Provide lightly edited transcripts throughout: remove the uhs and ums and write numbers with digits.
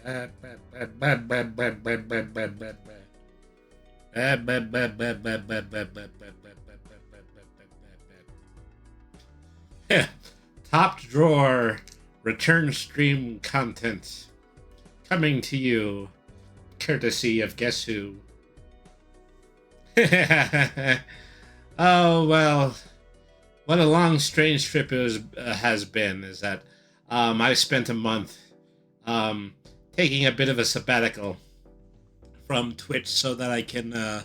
Bad, bad, bad, bad, bad, bad, bad, bad, bad, bad, bad. Bad, bad, bad, bad, bad, bad, bad, bad, bad, bad, bad, bad, bad, bad, bad, bad. Top drawer return stream content coming to you courtesy of Guess Who. Oh well, what a long, strange trip has been. Is that I spent a month um, taking a bit of a sabbatical from Twitch so that I can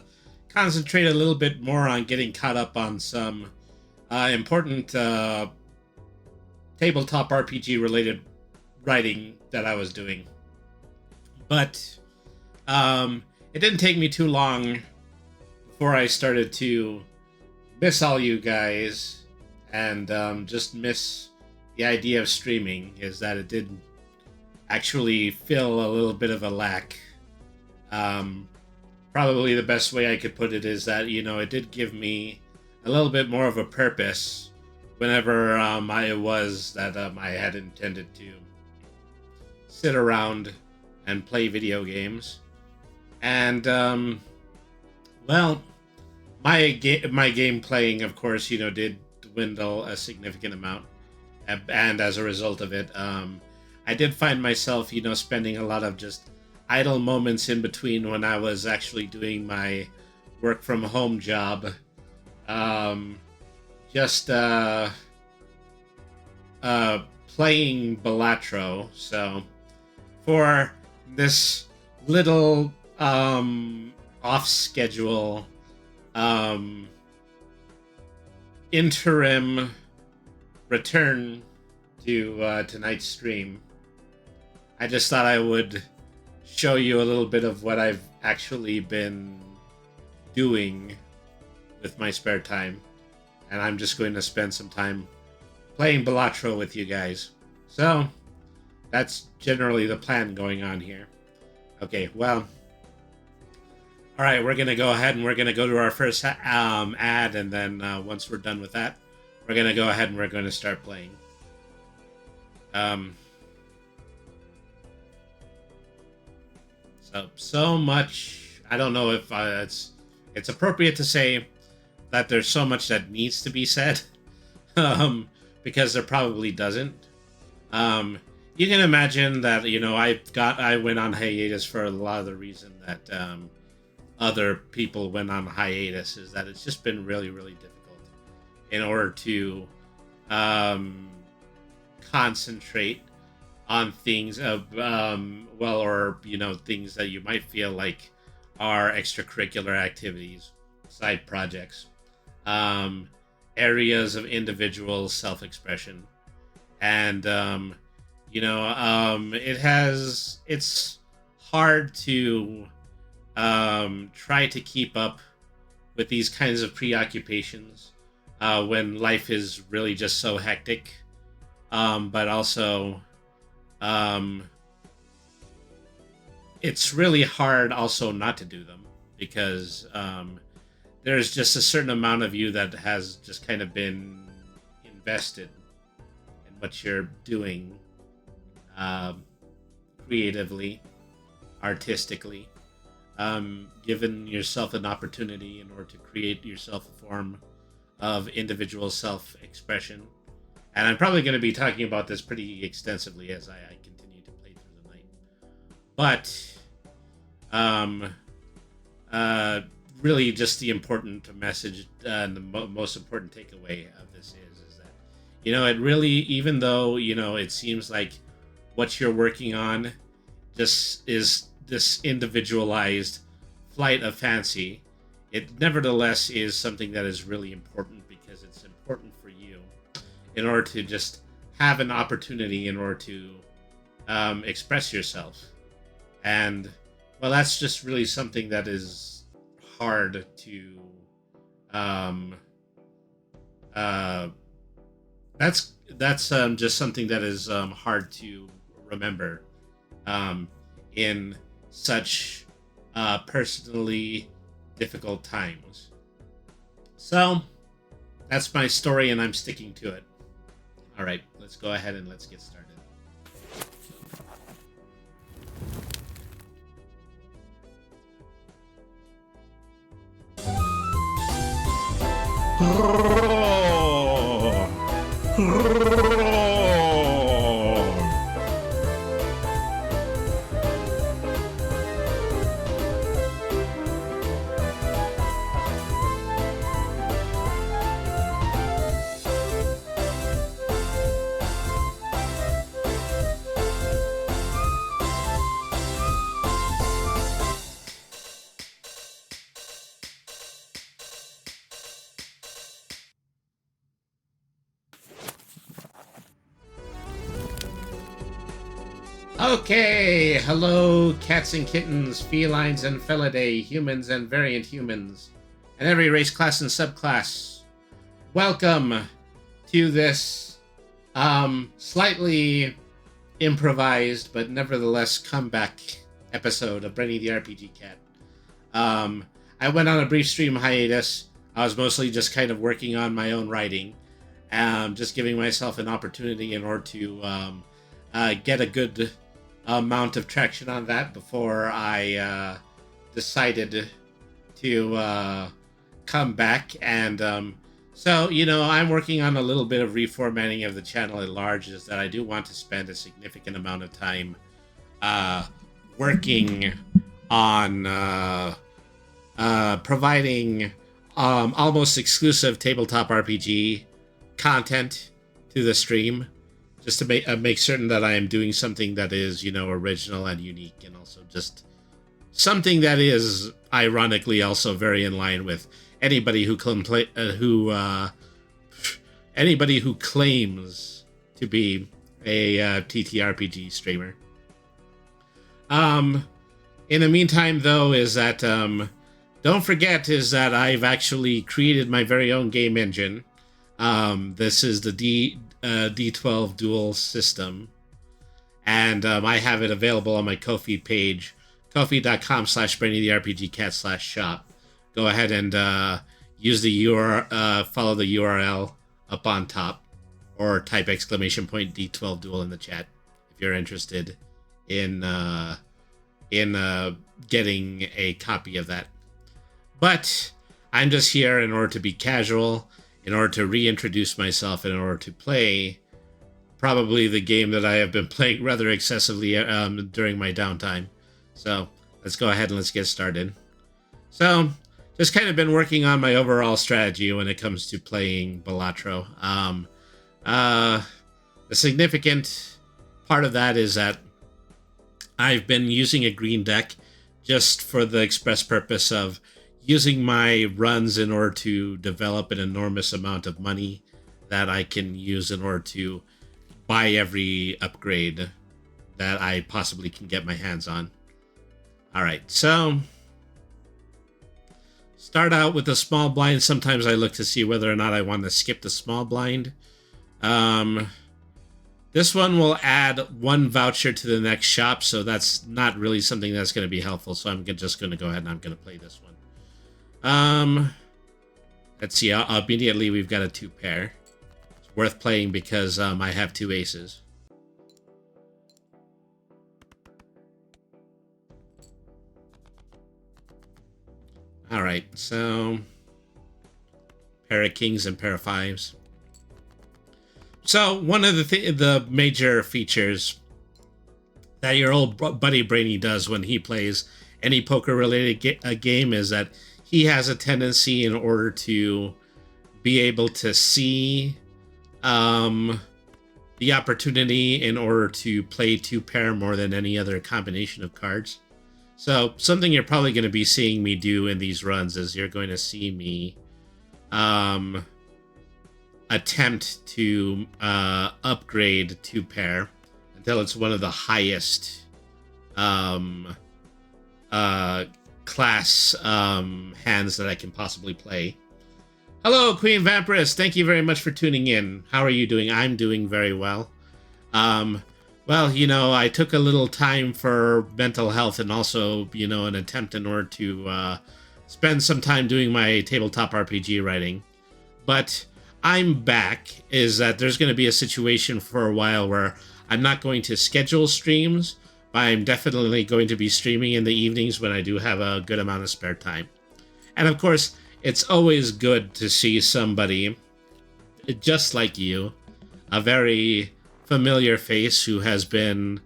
concentrate a little bit more on getting caught up on some important tabletop RPG related writing that I was doing. But it didn't take me too long before I started to miss all you guys and just miss the idea of streaming. Is that it did actually fill a little bit of a lack. Probably the best way I could put it is that, it did give me a little bit more of a purpose whenever I had intended to sit around and play video games. And, well, my game playing, of course, did dwindle a significant amount. And as a result of it, I did find myself, spending a lot of just idle moments in between when I was actually doing my work from home job. Just playing Balatro. So for this little off schedule interim return to tonight's stream, I just thought I would show you a little bit of what I've actually been doing with my spare time. And I'm just going to spend some time playing Balatro with you guys. So, that's generally the plan going on here. Okay, well, alright, we're going to go ahead and we're going to go to our first ad, and then once we're done with that, we're going to go ahead and we're going to start playing. So much. I don't know if it's appropriate to say that there's so much that needs to be said, because there probably doesn't. You can imagine that I went on hiatus for a lot of the reason that other people went on hiatus, is that it's just been really, really difficult in order to concentrate on things things that you might feel like are extracurricular activities, side projects, areas of individual self-expression. And it's hard to try to keep up with these kinds of preoccupations when life is really just so hectic, but also it's really hard also not to do them, because there's just a certain amount of you that has just kind of been invested in what you're doing, creatively, artistically, given yourself an opportunity in order to create yourself a form of individual self-expression. And I'm probably going to be talking about this pretty extensively as I continue to play through the night. But really just the important message and the most important takeaway of this is that, it really, even though, it seems like what you're working on just is this individualized flight of fancy, it nevertheless is something that is really important, because it's important for you in order to just have an opportunity in order to express yourself. And, well, that's just really something that is hard to that's just something that is hard to remember in such personally difficult times. So that's my story, and I'm sticking to it. All right, let's go ahead and let's get started. Okay, hello, cats and kittens, felines and felidae, humans and variant humans, and every race, class, and subclass. Welcome to this slightly improvised but nevertheless comeback episode of Brainy the RPG Cat. I went on a brief stream hiatus. I was mostly just kind of working on my own writing, just giving myself an opportunity in order to get a good amount of traction on that before I decided to come back. And so, I'm working on a little bit of reformatting of the channel at large, is that I do want to spend a significant amount of time working on providing almost exclusive tabletop RPG content to the stream, just to make certain that I am doing something that is, original and unique, and also just something that is ironically also very in line with anybody who anybody who claims to be a TTRPG streamer. In the meantime, though, is that don't forget is that I've actually created my very own game engine. This is the D12 dual system, and I have it available on my Ko-fi page, ko-fi.com/BrainyTheRPGCat/shop. Go ahead and use the follow the URL up on top, or type !D12 dual in the chat if you're interested in getting a copy of that. But I'm just here in order to be casual, in order to reintroduce myself, in order to play probably the game that I have been playing rather excessively during my downtime. So let's go ahead and let's get started. So just kind of been working on my overall strategy when it comes to playing Balatro. The significant part of that is that I've been using a green deck just for the express purpose of using my runs in order to develop an enormous amount of money that I can use in order to buy every upgrade that I possibly can get my hands on. All right, so start out with a small blind. Sometimes I look to see whether or not I want to skip the small blind. This one will add one voucher to the next shop, so that's not really something that's going to be helpful. So I'm just going to go ahead and I'm going to play this one. Let's see. Immediately we've got a 2-pair. It's worth playing because I have 2 aces. All right, so pair of kings and pair of fives. So one of the major features that your old buddy Brainy does when he plays any poker-related game is that he has a tendency, in order to be able to see the opportunity, in order to play 2-pair more than any other combination of cards. So something you're probably going to be seeing me do in these runs is you're going to see me attempt to upgrade 2-pair until it's one of the highest class hands that I can possibly play. Hello, Queen Vampirist. Thank you very much for tuning in. How are you doing? I'm doing very well. Well, I took a little time for mental health and also, an attempt in order to spend some time doing my tabletop RPG writing. But I'm back, is that there's going to be a situation for a while where I'm not going to schedule streams, but I'm definitely going to be streaming in the evenings when I do have a good amount of spare time. And of course, it's always good to see somebody just like you, a very familiar face who has been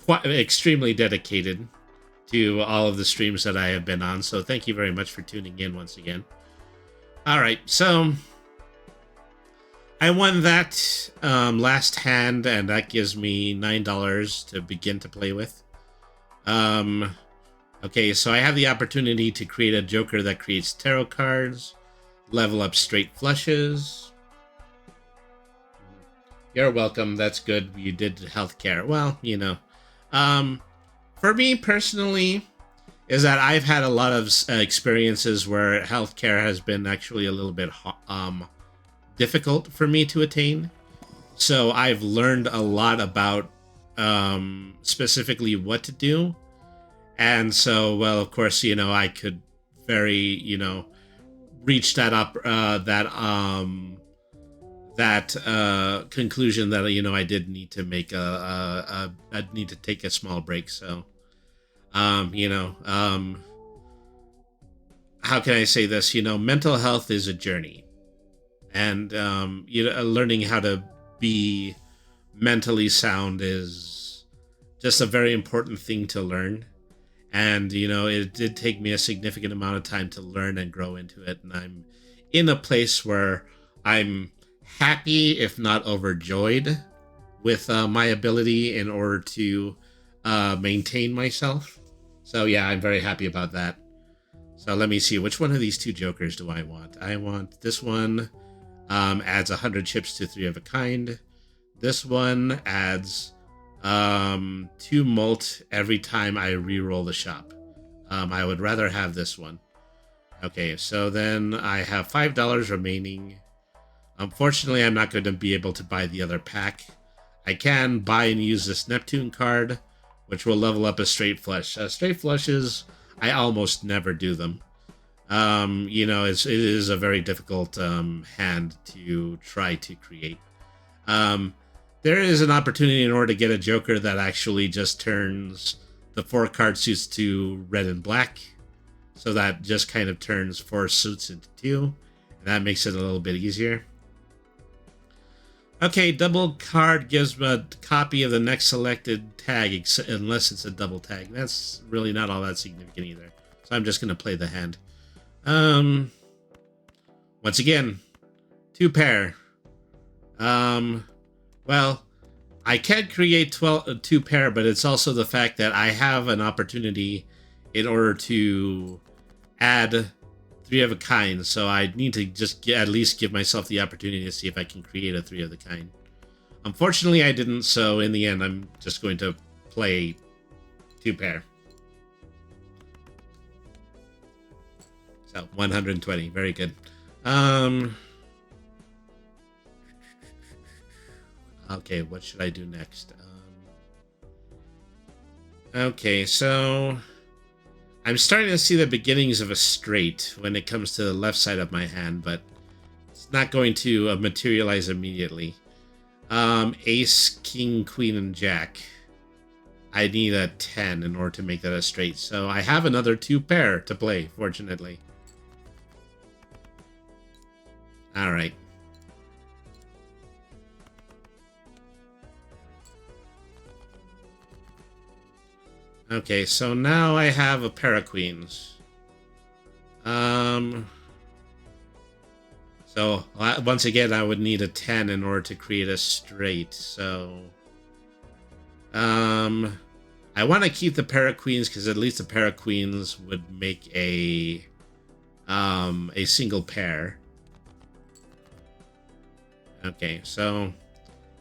quite extremely dedicated to all of the streams that I have been on. So thank you very much for tuning in once again. All right, so I won that last hand, and that gives me $9 to begin to play with. Okay, so I have the opportunity to create a Joker that creates tarot cards, level up straight flushes. You're welcome. That's good. You did healthcare. Well, you know. For me personally, is that I've had a lot of experiences where healthcare has been actually a little bit difficult for me to attain. So I've learned a lot about specifically what to do. And so, well, of course, you know, I could very, you know, reach that conclusion that, you know, I did need to make I'd need to take a small break. So, you know, how can I say this? You know, mental health is a journey, and you know, learning how to be mentally sound is just a very important thing to learn. And, you know, it did take me a significant amount of time to learn and grow into it. And I'm in a place where I'm happy, if not overjoyed, with my ability in order to maintain myself. So, yeah, I'm very happy about that. So let me see. Which one of these two Jokers do I want? I want this one. Adds 100 chips to 3 of a kind. This one adds 2 mult every time I re-roll the shop. I would rather have this one. Okay, so then I have $5 remaining. Unfortunately, I'm not going to be able to buy the other pack. I can buy and use this Neptune card, which will level up a straight flush. Straight flushes, I almost never do them. You know, it is a very difficult hand to try to create. There is an opportunity in order to get a Joker that actually just turns the 4 card suits to red and black. So that just kind of turns 4 suits into 2. And that makes it a little bit easier. Okay, double card gives me a copy of the next selected tag, unless it's a double tag. That's really not all that significant either. So I'm just going to play the hand. Once again, 2 pair. Well, I can create 2 pair, but it's also the fact that I have an opportunity in order to add 3 of a kind. So I need to just at least give myself the opportunity to see if I can create a 3 of the kind. Unfortunately, I didn't. So in the end, I'm just going to play 2 pair. So 120. Very good. Okay, what should I do next? Okay, so I'm starting to see the beginnings of a straight when it comes to the left side of my hand, but it's not going to materialize immediately. Ace, King, Queen, and Jack. I need a 10 in order to make that a straight, so I have another 2 pair to play, fortunately. Alright. Okay, so now I have a pair of queens. So once again, I would need a 10 in order to create a straight. So, I want to keep the pair of queens because at least a pair of queens would make a single pair. Okay, so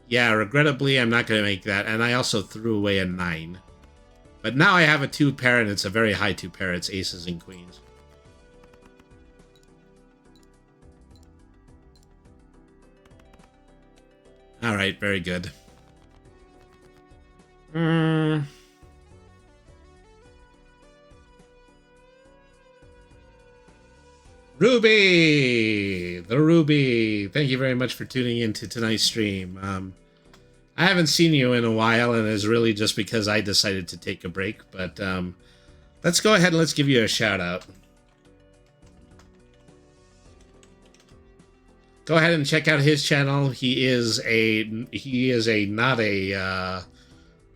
yeah, regrettably, I'm not going to make that, and I also threw away a 9. But now I have a 2 pair, and it's a very high 2 pair. It's aces and queens. All right, very good. Ruby! The Ruby! Thank you very much for tuning in to tonight's stream. I haven't seen you in a while, and it's really just because I decided to take a break. But let's go ahead and let's give you a shout out. go ahead and check out his channel. He is a not a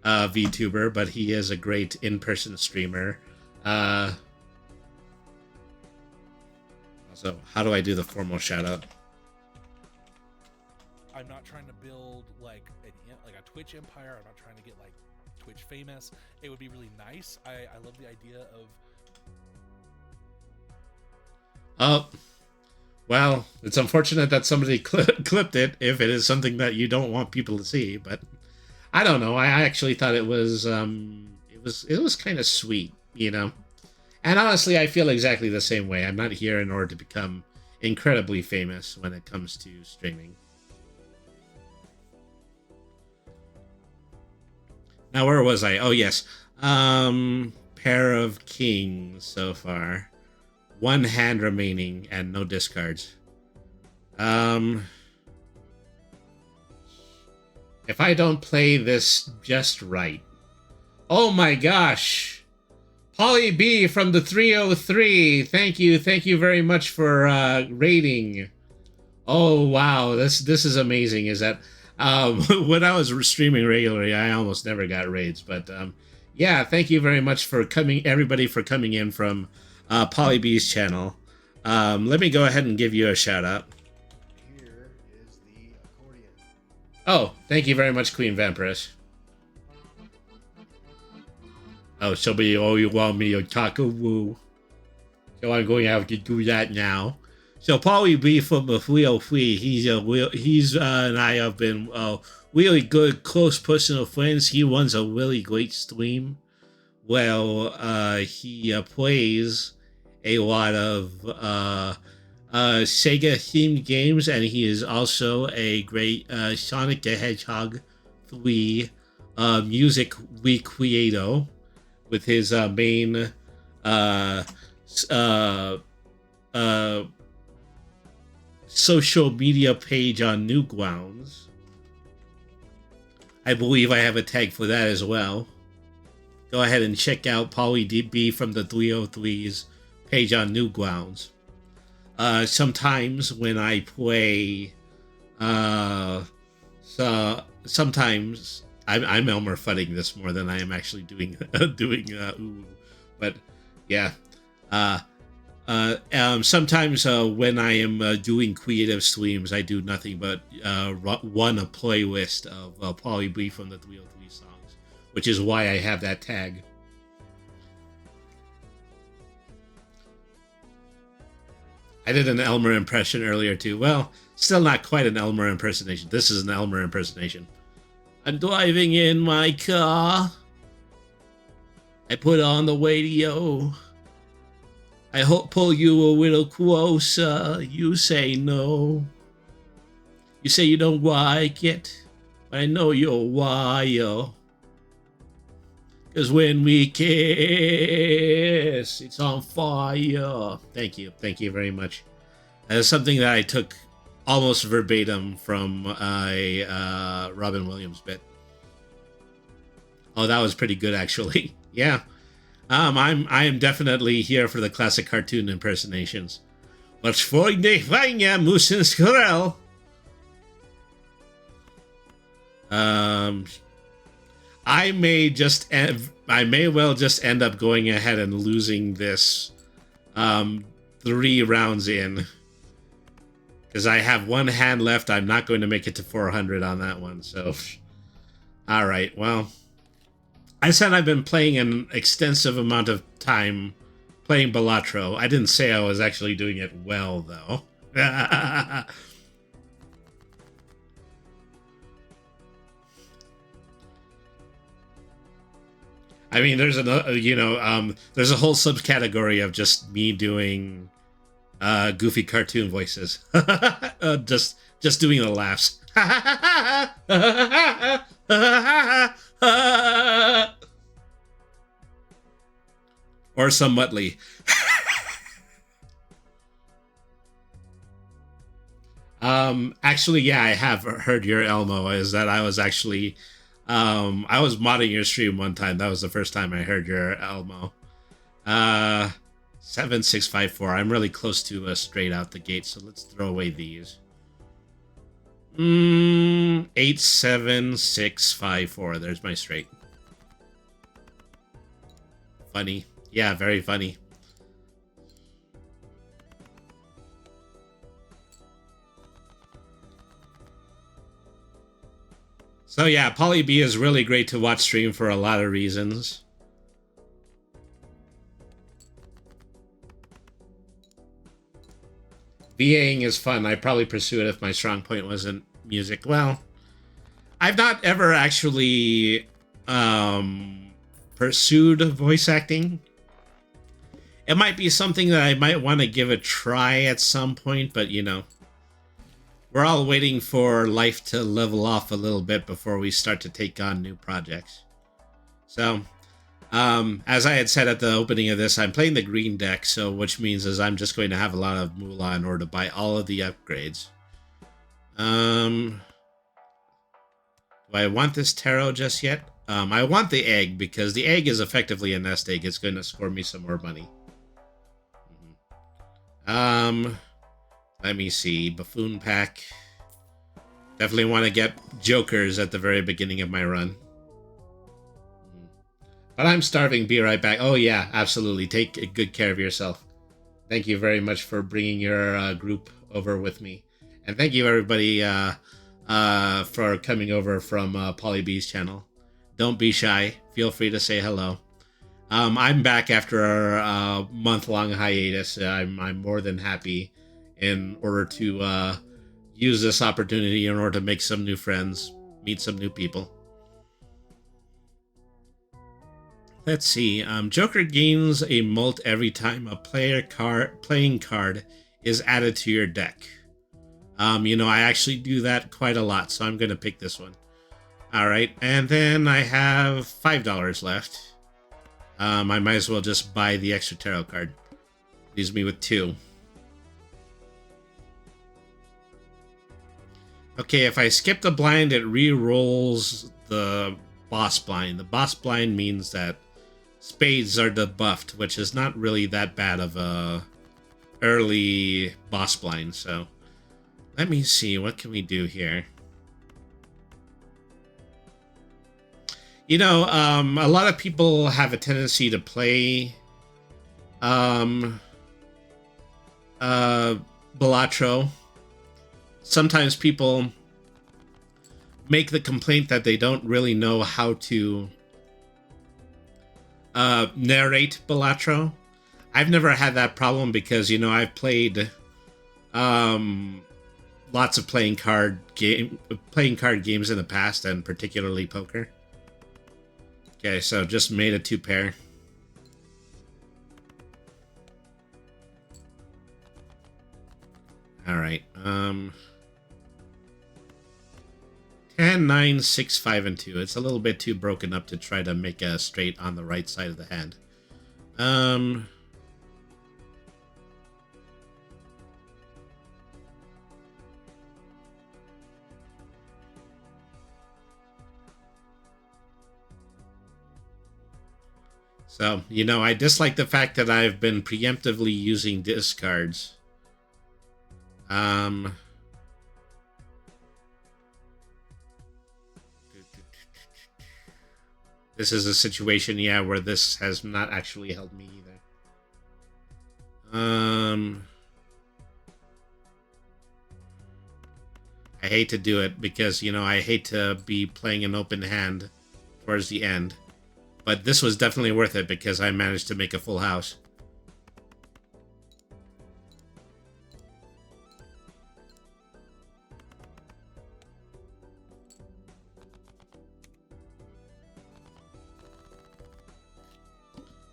VTuber, but he is a great in-person streamer. So how do I do the formal shout out? I'm not trying to build like a Twitch empire. I'm not trying to get like Twitch famous. It would be really nice. I love the idea of. Oh, well, it's unfortunate that somebody clipped it if it is something that you don't want people to see. But I don't know. I actually thought it was kind of sweet, you know. And honestly, I feel exactly the same way. I'm not here in order to become incredibly famous when it comes to streaming. Now, where was I? Oh, yes. Pair of kings so far. One hand remaining and no discards. If I don't play this just right. Oh my gosh! Polly B from the 303. Thank you very much for rating. Oh wow, this is amazing. Is that when I was streaming regularly, I almost never got raids, but yeah, thank you very much for everybody for coming in from Polly B's channel. Let me go ahead and give you a shout out. Here is the accordion. Oh, thank you very much, Queen Vampiress. Oh, somebody, you want me to talk a woo. So I'm going to have to do that now. So Polly B from the 303, he's and I have been really good, close personal friends. He runs a really great stream. Well, he plays a lot of Sega-themed games, and he is also a great Sonic the Hedgehog 3 music recreator with his main social media page on Newgrounds. I believe I have a tag for that as well. Go ahead and check out Polly B from the 303's page on Newgrounds. Sometimes when I play, sometimes I'm Elmer fudding this more than I am actually doing ooh, but yeah. Sometimes when I am doing creative streams, I do nothing but run a playlist of Polly B from the 303 songs, which is why I have that tag. I did an Elmer impression earlier too. Well, still not quite an Elmer impersonation. This is an Elmer impersonation. I'm driving in my car. I put on the radio. I pull you a little closer. You say no. You say you don't like it, but I know you're wild. 'Cause when we kiss, it's on fire. Thank you very much. That's something that I took almost verbatim from a Robin Williams bit. Oh, that was pretty good, actually. Yeah. I am definitely here for the classic cartoon impersonations. What's for the fine moose and squirrel? I may well just end up going ahead and losing this 3 rounds in. Because I have one hand left. I'm not going to make it to 400 on that one. So, all right. Well, I said I've been playing an extensive amount of time playing Balatro. I didn't say I was actually doing it well, though. I mean, there's another, there's a whole subcategory of just me doing goofy cartoon voices. just doing the laughs. Or some Muttley. Actually, yeah, I have heard your Elmo. Is that I was actually, I was modding your stream one time. That was the first time I heard your Elmo. 7654. I'm really close to straight out the gate, so let's throw away these. Eight, 7, 6, 5, 4. There's my straight. Funny. Yeah, very funny. So yeah, Poly B is really great to watch stream for a lot of reasons. VAing is fun. I'd probably pursue it if my strong point wasn't music. Well, I've not ever actually pursued voice acting. It might be something that I might want to give a try at some point, but you know, we're all waiting for life to level off a little bit before we start to take on new projects. So, as I had said at the opening of this, I'm playing the green deck, so which means is I'm just going to have a lot of moolah in order to buy all of the upgrades. Do I want this tarot just yet? I want the egg because the egg is effectively a nest egg. It's going to score me some more money. Let me see. Buffoon pack. Definitely want to get jokers at the very beginning of my run. But I'm starving. Be right back. Oh, yeah, absolutely. Take good care of yourself. Thank you very much for bringing your group over with me. And thank you, everybody, for coming over from Poly B's channel. Don't be shy. Feel free to say hello. I'm back after a month-long hiatus. I'm more than happy in order to use this opportunity in order to make some new friends, meet some new people. Let's see. Joker gains a mult every time a playing card is added to your deck. You know, I actually do that quite a lot, so I'm going to pick this one. All right, and then I have $5 left. I might as well just buy the extra tarot card. Leaves me with 2. Okay, if I skip the blind, it re-rolls the boss blind. The boss blind means that spades are debuffed, which is not really that bad of a early boss blind. So let me see, what can we do here? You know, a lot of people have a tendency to play Balatro. Sometimes people make the complaint that they don't really know how to narrate Balatro. I've never had that problem because, you know, I've played lots of playing card games in the past, and particularly poker. Okay, so just made a 2-pair. All right. 10, 9, 6, 5, and 2. It's a little bit too broken up to try to make a straight on the right side of the hand. So, you know, I dislike the fact that I've been preemptively using discards. This is a situation, yeah, where this has not actually helped me either. I hate to do it because, you know, I hate to be playing an open hand towards the end. But this was definitely worth it because I managed to make a full house.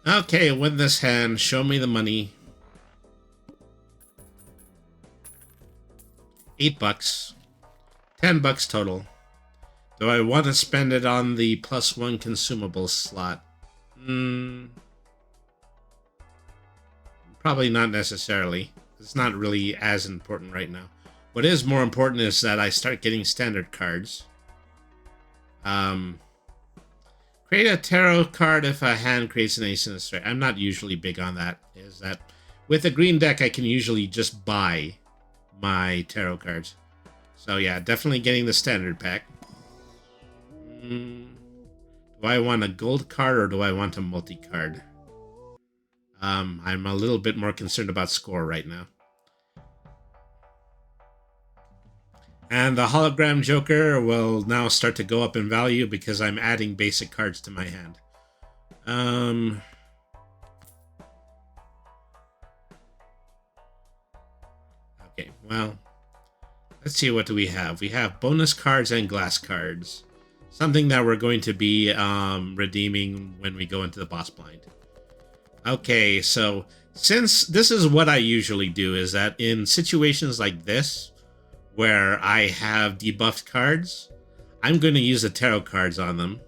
Okay, win this hand. Show me the money. $8. $10 total. Do I want to spend it on the +1 consumables slot? Probably not necessarily. It's not really as important right now. What is more important is that I start getting standard cards. Create a tarot card if a hand creates an ace and a straight. I'm not usually big on that. Is that with a green deck, I can usually just buy my tarot cards. So yeah, definitely getting the standard pack. Do I want a gold card or do I want a multi-card? I'm a little bit more concerned about score right now. And the hologram Joker will now start to go up in value because I'm adding basic cards to my hand. Okay, well, let's see, what do we have? We have bonus cards and glass cards. Something that we're going to be redeeming when we go into the boss blind. Okay, so since this is what I usually do, is that in situations like this, where I have debuffed cards, I'm going to use the tarot cards on them.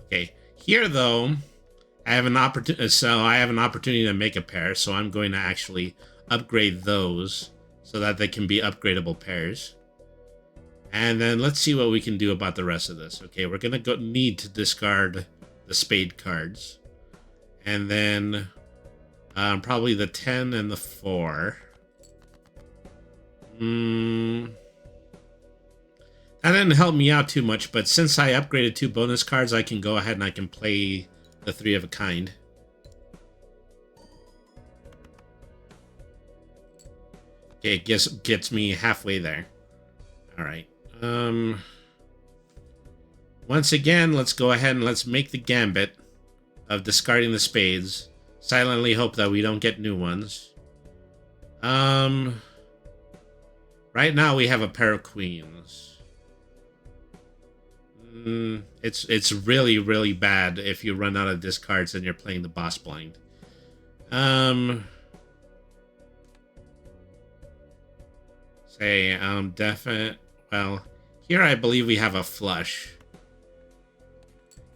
Okay, here though, I have an opportunity to make a pair, so I'm going to actually upgrade those so that they can be upgradable pairs. And then let's see what we can do about the rest of this. Okay, we're going to need to discard the spade cards. And then probably the 10 and the 4. That didn't help me out too much, but since I upgraded 2 bonus cards, I can go ahead and I can play the 3 of a kind. Okay, it gets me halfway there. Alright. Once again, let's go ahead and let's make the gambit of discarding the spades. Silently hope that we don't get new ones. Right now we have a pair of queens. It's really, really bad if you run out of discards and you're playing the boss blind. Definite. Well, here I believe we have a flush.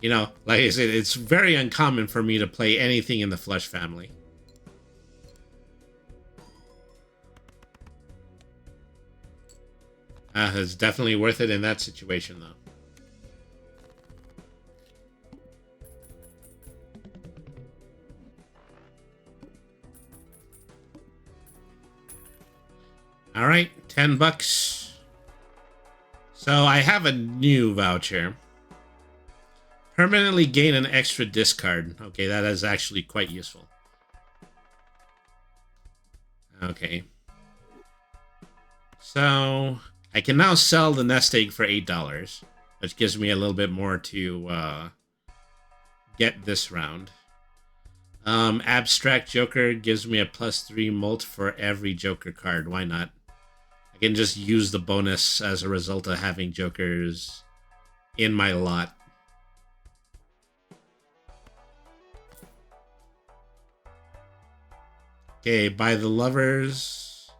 You know, like I said, it's very uncommon for me to play anything in the flush family. It's definitely worth it in that situation, though. All right, $10. So I have a new voucher. Permanently gain an extra discard. Okay, that is actually quite useful. Okay. So I can now sell the nest egg for $8, which gives me a little bit more to get this round. Abstract Joker gives me a +3 mult for every Joker card. Why not? I can just use the bonus as a result of having Jokers in my lot. Okay, buy the lovers.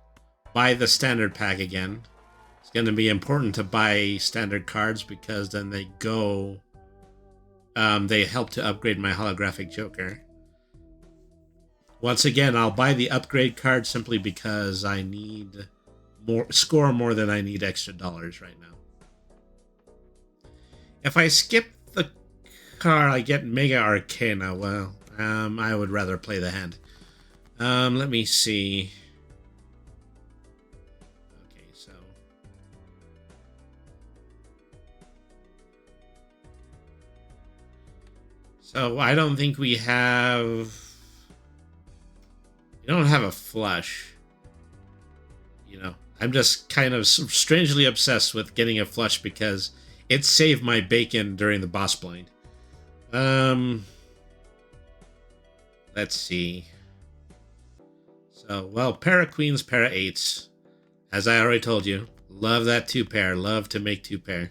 Buy the standard pack again. It's going to be important to buy standard cards because then they go... they help to upgrade my holographic Joker. Once again, I'll buy the upgrade card simply because I need... score more than I need extra dollars right now. If I skip the card, I get Mega Arcana. Well, I would rather play the hand. Let me see. Okay, so I don't think we have... We don't have a flush. You know, I'm just kind of strangely obsessed with getting a flush because it saved my bacon during the boss blind. Let's see. So, well, pair of queens, pair of eights. As I already told you, love that 2-pair. Love to make 2-pair.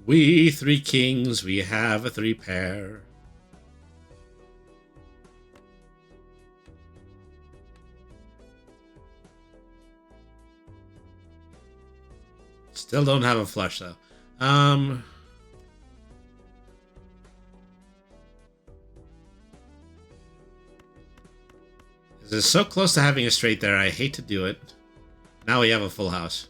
We 3 kings, we have a 3-pair. Still don't have a flush though. This is so close to having a straight there. I hate to do it. Now we have a full house.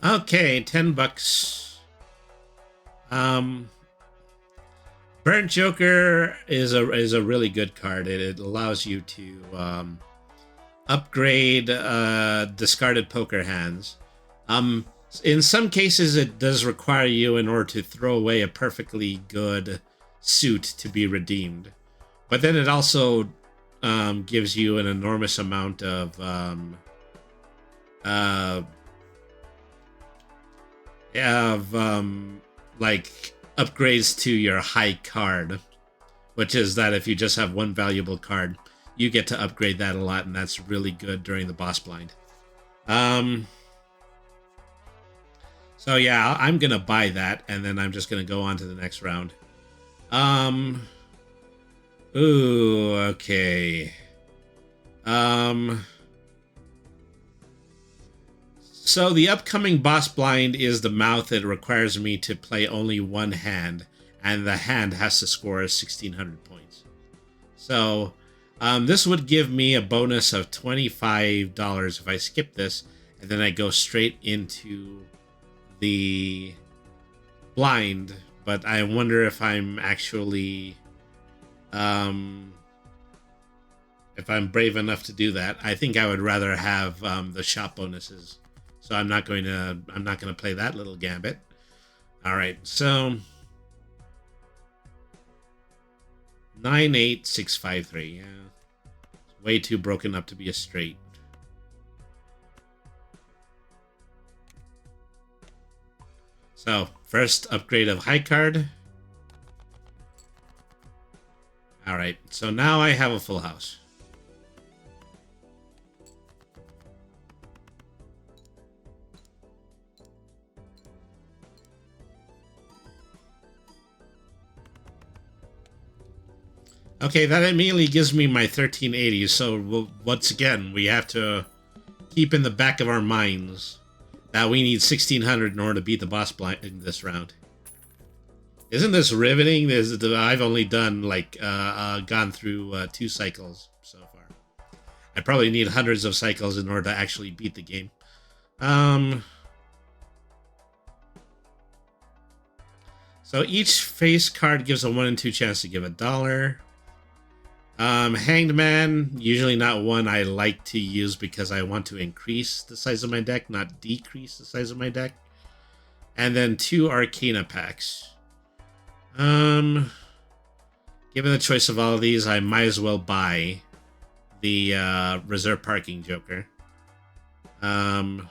Okay, $10. Burnt Joker is a really good card. It allows you to upgrade discarded poker hands. In some cases, it does require you, in order to throw away a perfectly good suit, to be redeemed. But then it also gives you an enormous amount of like upgrades to your high card, which is that if you just have one valuable card, you get to upgrade that a lot, and that's really good during the boss blind. So yeah, I'm gonna buy that, and then I'm just gonna go on to the next round. Ooh, okay. So the upcoming boss blind is the mouth. It requires me to play only one hand, and the hand has to score 1,600 points. So this would give me a bonus of $25 if I skip this, and then I go straight into the blind. But I wonder if I'm actually if I'm brave enough to do that. I think I would rather have the shop bonuses. So I'm not going to play that little gambit. All right, so 98653. Yeah, it's way too broken up to be a straight. So first upgrade of high card. All right, so now I have a full house. Okay, that immediately gives me my 1380. So once again, we have to keep in the back of our minds that we need 1600 in order to beat the boss blind in this round. Isn't this riveting? I've only done like gone through 2 cycles so far. I probably need hundreds of cycles in order to actually beat the game. So each face card gives a 1 in 2 chance to give $1. Hanged Man, usually not one I like to use because I want to increase the size of my deck, not decrease the size of my deck. And then 2 Arcana packs. Given the choice of all of these, I might as well buy the Reserve Parking Joker. Yeah.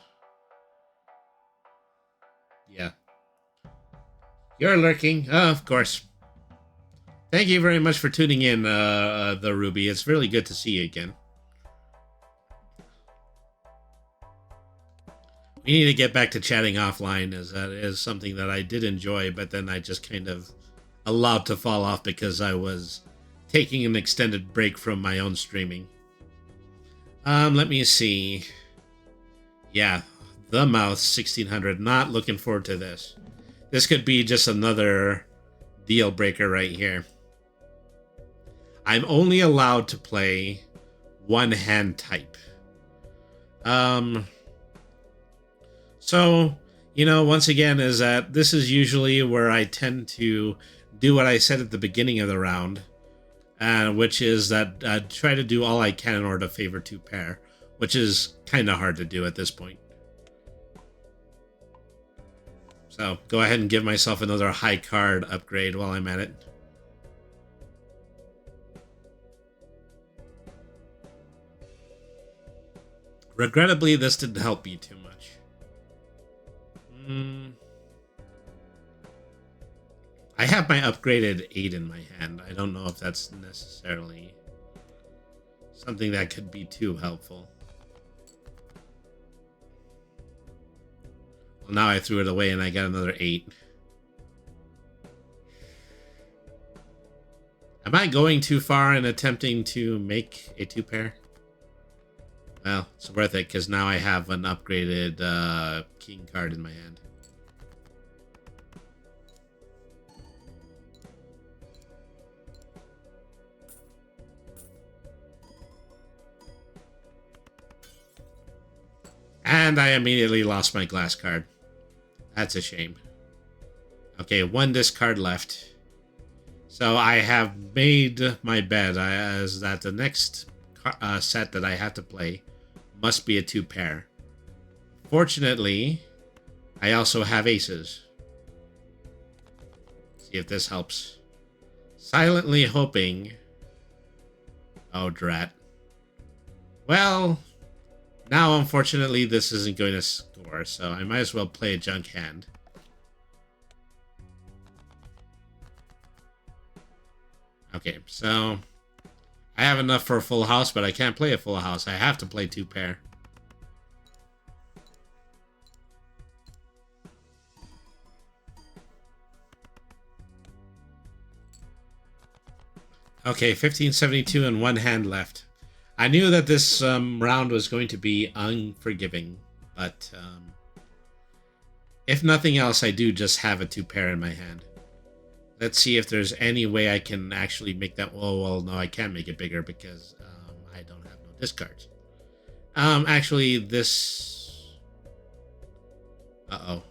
You're lurking. Oh, of course. Thank you very much for tuning in, the Ruby. It's really good to see you again. We need to get back to chatting offline, as that is something that I did enjoy, but then I just kind of allowed to fall off because I was taking an extended break from my own streaming. Let me see. Yeah, the mouth 1600. Not looking forward to this. This could be just another deal breaker right here. I'm only allowed to play one hand type. So, you know, once again, is that this is usually where I tend to do what I said at the beginning of the round, which is that try to do all I can in order to favor 2 pair, which is kind of hard to do at this point. So go ahead and give myself another high card upgrade while I'm at it. Regrettably, this didn't help me too much. I have my upgraded 8 in my hand. I don't know if that's necessarily something that could be too helpful. Well, now I threw it away and I got another 8. Am I going too far in attempting to make a 2-pair? Well, it's worth it because now I have an upgraded king card in my hand. And I immediately lost my glass card. That's a shame. Okay, one discard left. So I have made my bet as that the next set that I have to play must be a 2-pair. Fortunately, I also have aces. See if this helps. Silently hoping. Oh, drat. Well, now unfortunately this isn't going to score, so I might as well play a junk hand. Okay, so I have enough for a full house, but I can't play a full house. I have to play 2-pair. Okay, 1572 and one hand left. I knew that this round was going to be unforgiving, but if nothing else, I do just have a 2-pair in my hand. Let's see if there's any way I can actually make that. Oh, well, no, I can't make it bigger because I don't have no discards. Actually, this... Uh-oh.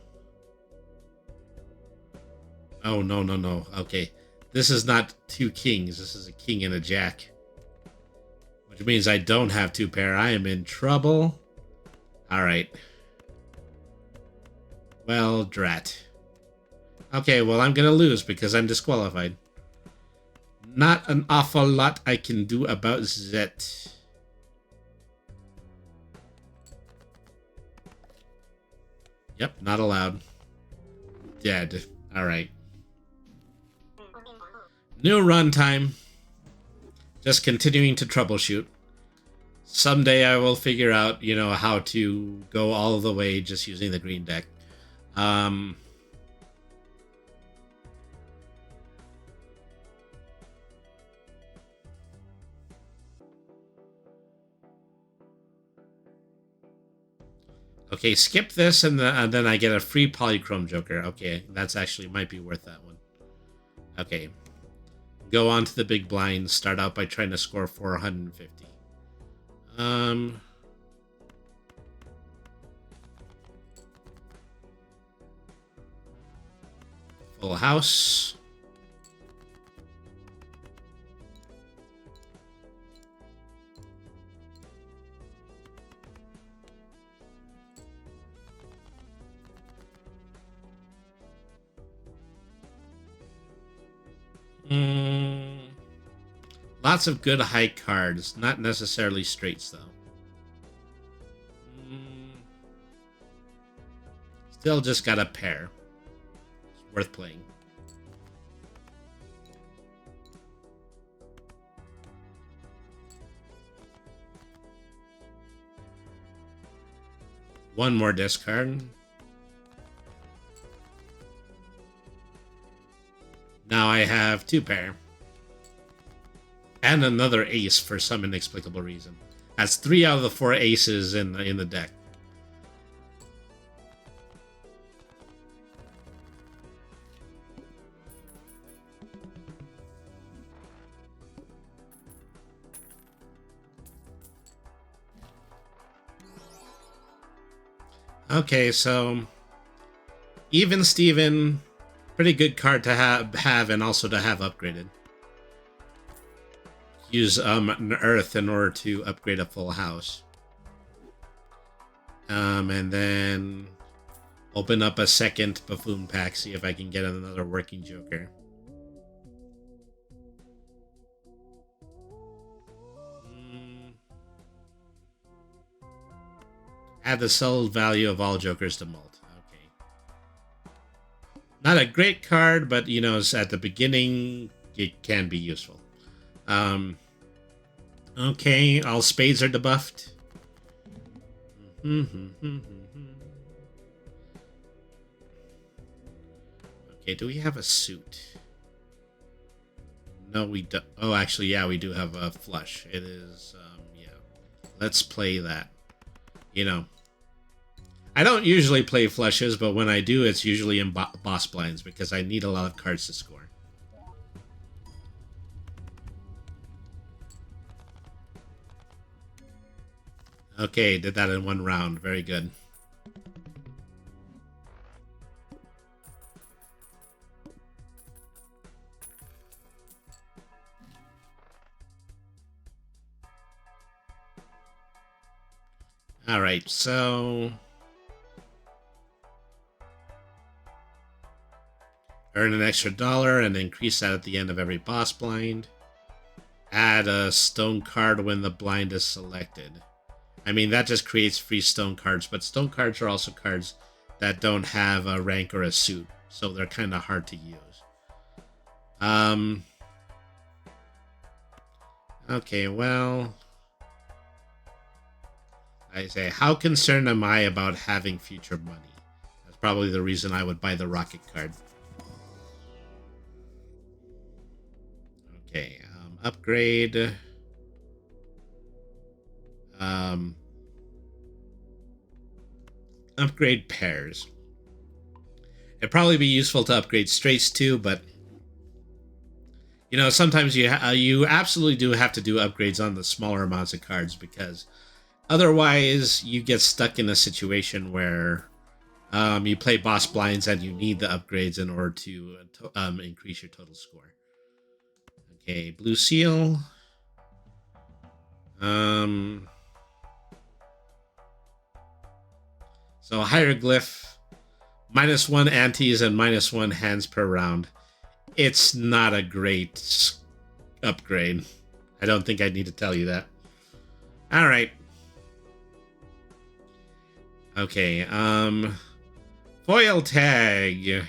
Oh, no, no, no. Okay. This is not 2 kings. This is a king and a jack. Which means I don't have 2-pair. I am in trouble. Alright. Well, drat. Okay, well, I'm gonna lose because I'm disqualified. Not an awful lot I can do about that. Yep, not allowed. Dead. Alright. New run time. Just continuing to troubleshoot. Someday I will figure out, you know, how to go all the way just using the green deck. Okay, skip this and then I get a free polychrome joker. Okay, that's actually might be worth that one. Okay. Go on to the big blind. Start out by trying to score 450. Full house. Lots of good high cards, not necessarily straights though. Still just got a pair. It's worth playing. One more discard. Now I have 2-pair. And another ace for some inexplicable reason. That's 3 out of the 4 aces in the deck. Okay, so even Steven, pretty good card to have and also to have upgraded. Use an earth in order to upgrade a full house. And then open up a second buffoon pack, see if I can get another working joker. Add the sold value of all jokers to mult. Okay. Not a great card, but you know, at the beginning it can be useful. Okay, all spades are debuffed. Okay, do we have a suit? No, we don't. Oh, actually, yeah, we do have a flush. It is, yeah. Let's play that. You know, I don't usually play flushes, but when I do, it's usually in boss blinds because I need a lot of cards to score. Okay, did that in one round. Very good. All right, so earn an extra $1 and increase that at the end of every boss blind. Add a stone card when the blind is selected. I mean, that just creates free stone cards, but stone cards are also cards that don't have a rank or a suit, so they're kind of hard to use. Okay, well, I say, how concerned am I about having future money? That's probably the reason I would buy the rocket card. Okay, upgrade. Upgrade pairs. It'd probably be useful to upgrade straights too, but you know, sometimes you absolutely do have to do upgrades on the smaller amounts of cards because otherwise you get stuck in a situation where you play boss blinds and you need the upgrades in order to increase your total score. Okay, blue seal. So hieroglyph, -1 antes and -1 hands per round. It's not a great upgrade. I don't think I need to tell you that. All right. Okay, foil tag.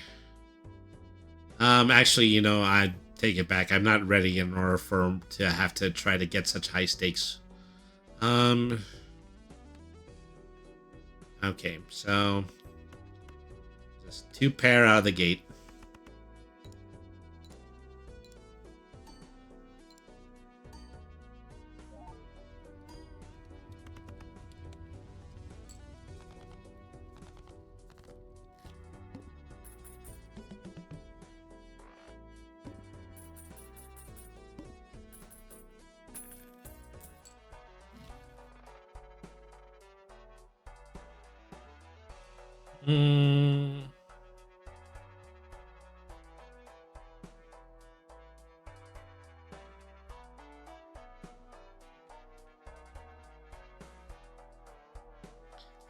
Actually, you know, I take it back. I'm not ready in order for to have to try to get such high stakes. Okay, so just 2 pair out of the gate.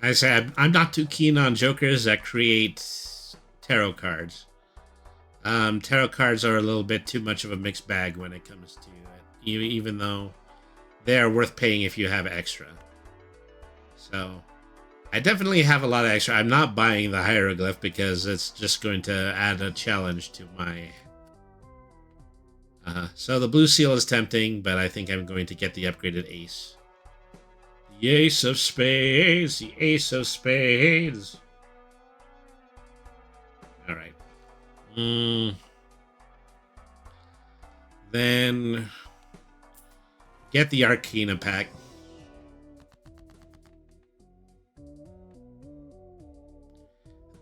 I said I'm not too keen on jokers that create tarot cards. Tarot cards are a little bit too much of a mixed bag when it comes to it, even though they are worth paying if you have extra. So I definitely have a lot of extra. I'm not buying the hieroglyph because it's just going to add a challenge to my... So the blue seal is tempting, but I think I'm going to get the upgraded ace. The ace of spades! The ace of spades! Alright. Then... get the Arcana pack.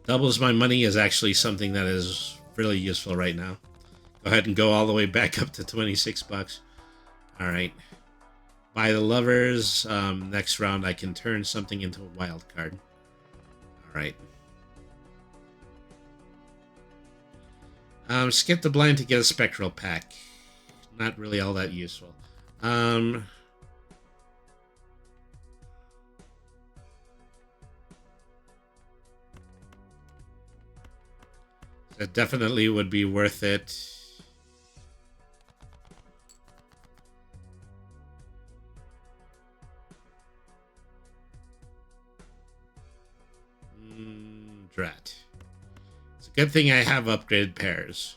Doubles my money is actually something that is really useful right now. Go ahead and go all the way back up to 26 bucks. All right. Buy the lovers. Next round, I can turn something into a wild card. All right. Skip the blind to get a spectral pack. Not really all that useful. That definitely would be worth it. Drat. It's a good thing I have upgraded pairs.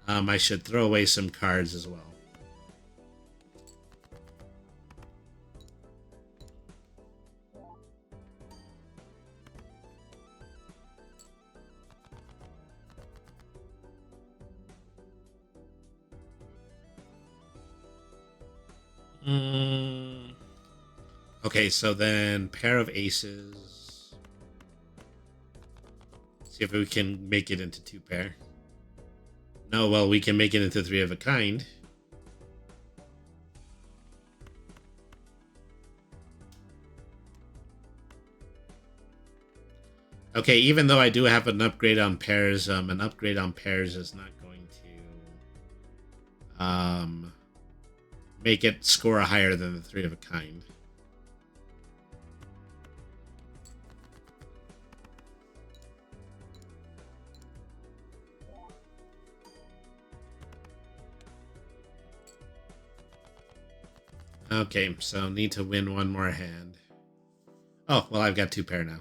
I should throw away some cards as well. Okay, so then pair of aces. See if we can make it into 2 pair. No, well, we can make it into 3 of a kind. Okay, even though I do have an upgrade on pairs, an upgrade on pairs is not going to make it score higher than the 3 of a kind. Okay, so need to win one more hand. Oh, well, I've got 2 pair now.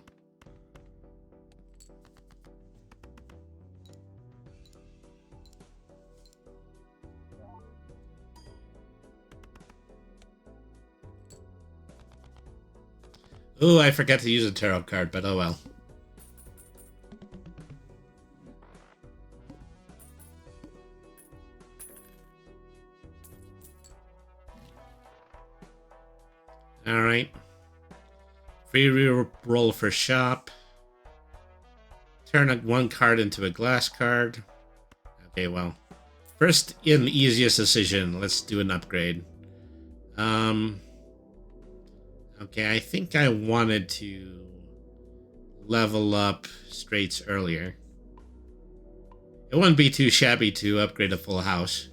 Ooh, I forgot to use a tarot card, but oh well. Alright. Free reroll for shop. Turn 1 card into a glass card. Okay, well. First and easiest decision. Let's do an upgrade. Okay, I think I wanted to level up straights earlier. It wouldn't be too shabby to upgrade a full house.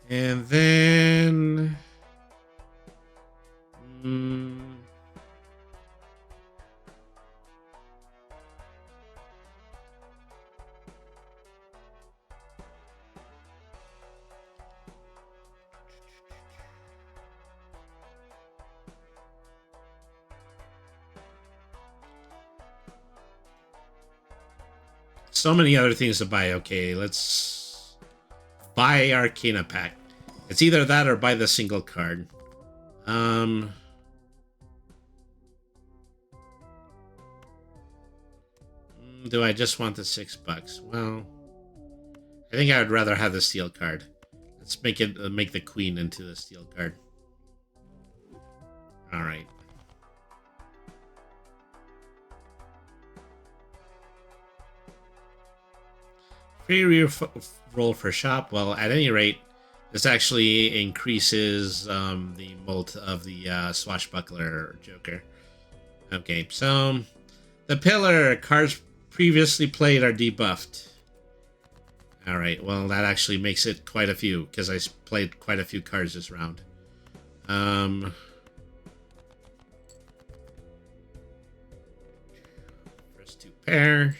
And then... so many other things to buy. Okay, let's buy Arcana Pack. It's either that or buy the single card. Do I just want the $6? Well, I think I would rather have the steel card. Let's make it make the queen into the steel card. All right. Free roll for shop. Well, at any rate, this actually increases the molt of the swashbuckler Joker. Okay, so the pillar cards previously played are debuffed. All right, well, that actually makes it quite a few because I played quite a few cards this round. First 2 pair.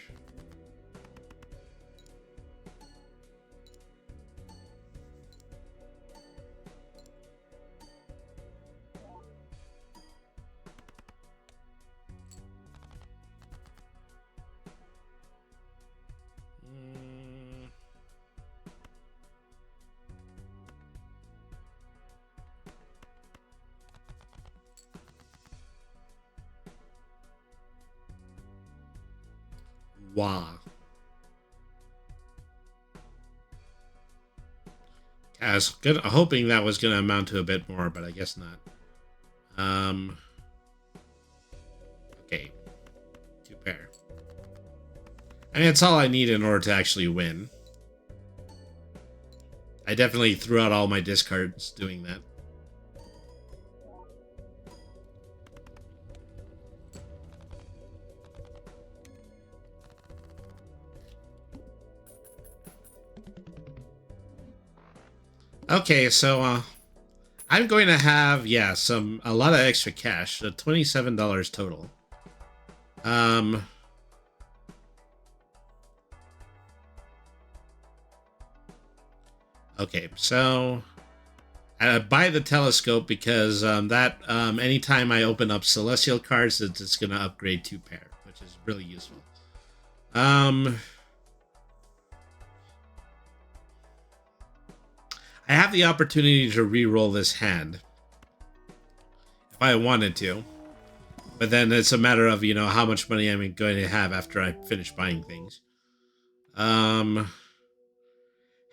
Wow. I was hoping that was going to amount to a bit more, but I guess not. Okay. 2 pair. I mean, it's all I need in order to actually win. I definitely threw out all my discards doing that. Okay, so I'm going to have a lot of extra cash, $27 total. Okay, so I buy the telescope because that anytime I open up celestial cards, it's just going to upgrade 2 pair, which is really useful. I have the opportunity to re-roll this hand if I wanted to, but then it's a matter of how much money I'm going to have after I finish buying things.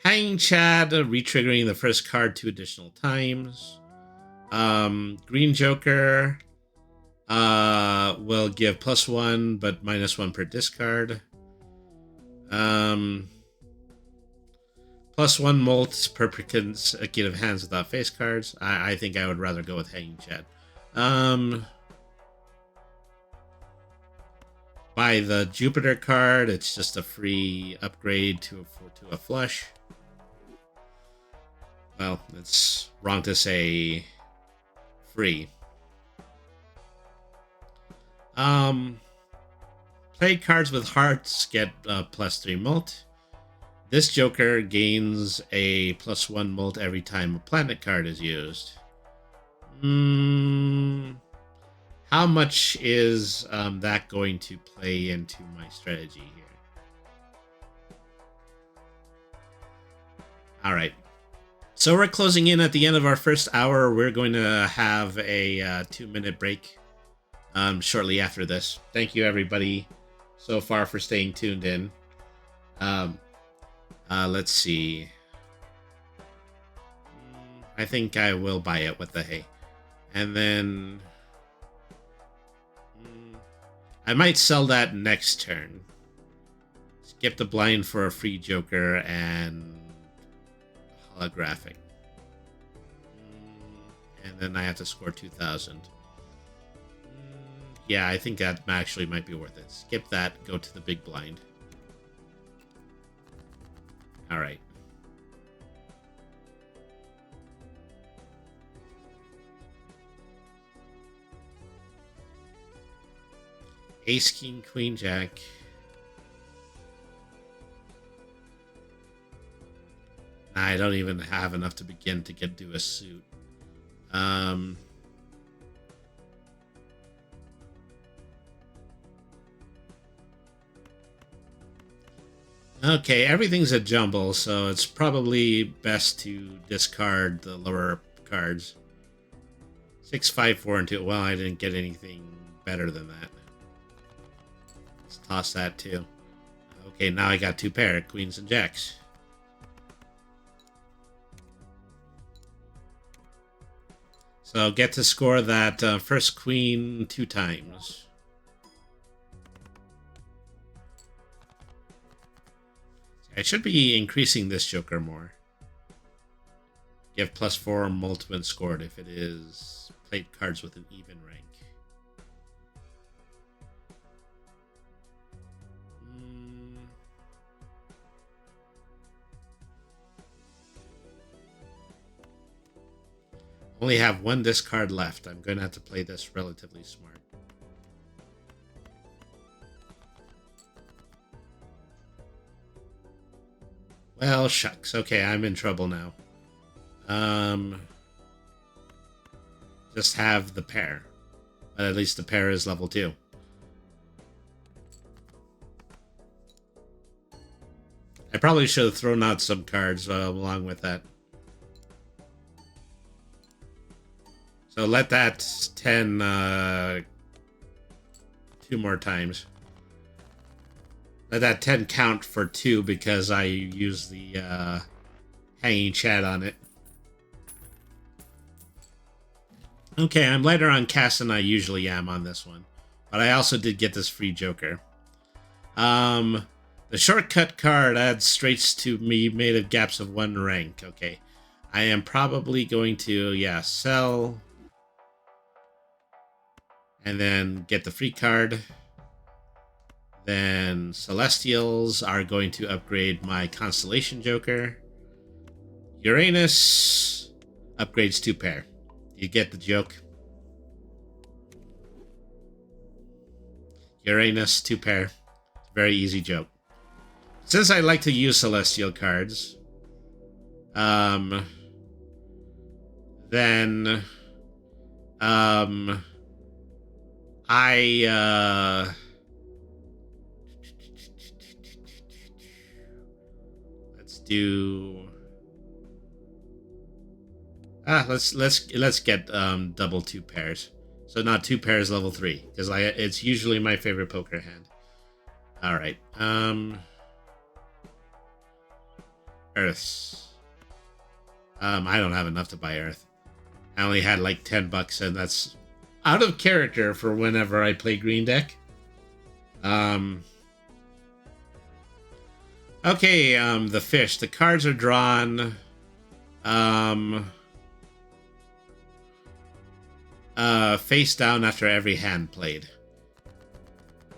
Hanging Chad, re-triggering the first card 2 additional times. Green Joker will give +1 but -1 per discard. +1 molt per consecutive hands without face cards. I think I would rather go with Hanging Chad. Buy the Jupiter card. It's just a free upgrade to a flush. Well, it's wrong to say free. Play cards with hearts get +3 molt. This Joker gains a +1 molt every time a planet card is used. How much is that going to play into my strategy here? All right. So we're closing in at the end of our first hour. We're going to have a 2-minute break shortly after this. Thank you, everybody, so far for staying tuned in. Let's see. I think I will buy it with the hay. And then I might sell that next turn. Skip the blind for a free Joker and holographic. And then I have to score 2,000. Yeah, I think that actually might be worth it. Skip that, go to the big blind. Alright. Ace, King, Queen, Jack. I don't even have enough to begin to get to a suit. Okay, everything's a jumble, so it's probably best to discard the lower cards. 6, 5, 4, and 2. Well, I didn't get anything better than that. Let's toss that too. Okay, now I got 2 pair, queens and jacks. So get to score that first queen 2 times. I should be increasing this Joker more. Give +4 molt when scored if it is played cards with an even rank. Only have 1 discard left. I'm going to have to play this relatively smart. Well, shucks. Okay, I'm in trouble now. Just have the pair. But at least the pair is level 2. I probably should have thrown out some cards along with that. So let that 10 2 more times. Let that 10 count for 2 because I use the hanging chat on it. Okay, I'm lighter on cast than I usually am on this one. But I also did get this free Joker. The shortcut card adds straights to me made of gaps of 1 rank. Okay. I am probably going to, sell. And then get the free card. Then Celestials are going to upgrade my Constellation Joker. Uranus upgrades 2 pair. You get the joke? Uranus, 2 pair. Very easy joke. Since I like to use Celestial cards, then let's do let's get double 2 pairs. So not 2 pairs level 3 because it's usually my favorite poker hand. All right. Earths. I don't have enough to buy Earth. I only had like $10, and that's out of character for whenever I play green deck. Okay, the fish. The cards are drawn. Face down after every hand played.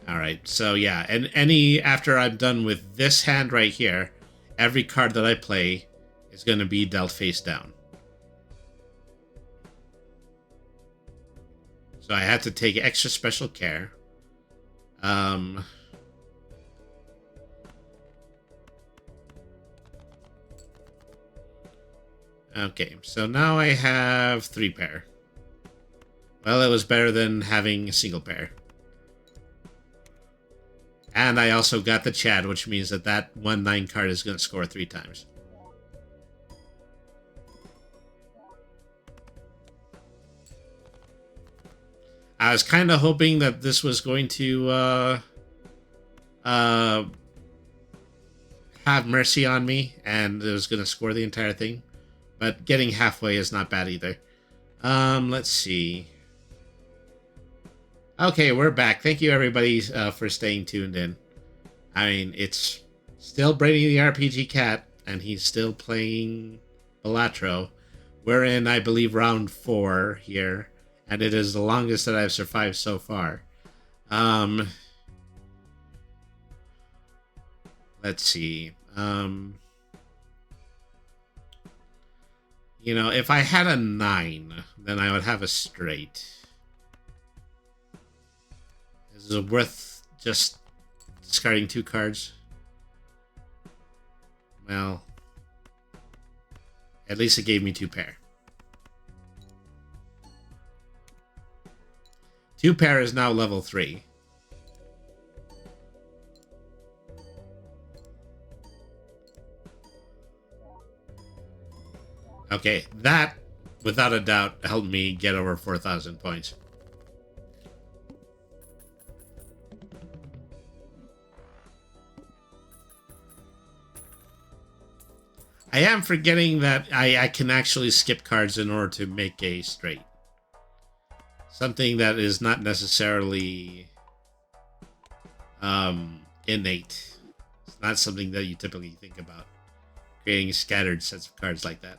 Alright, so yeah, and after I'm done with this hand right here, every card that I play is going to be dealt face down. So I had to take extra special care. Okay, so now I have 3 pair. Well, it was better than having a single pair. And I also got the Chad, which means that 1/9 card is going to score 3 times. I was kind of hoping that this was going to have mercy on me, and it was going to score the entire thing. But getting halfway is not bad either. Let's see. Okay, we're back. Thank you, everybody, for staying tuned in. I mean, it's still Brady the RPG Cat, and he's still playing Balatro. We're in, I believe, round 4 here, and it is the longest that I've survived so far. Let's see. You know, if I had a 9, then I would have a straight. Is it worth just discarding 2 cards? Well, at least it gave me 2 pair. 2 pair is now level 3. Okay, that, without a doubt, helped me get over 4,000 points. I am forgetting that I can actually skip cards in order to make a straight. Something that is not necessarily innate. It's not something that you typically think about. Creating scattered sets of cards like that.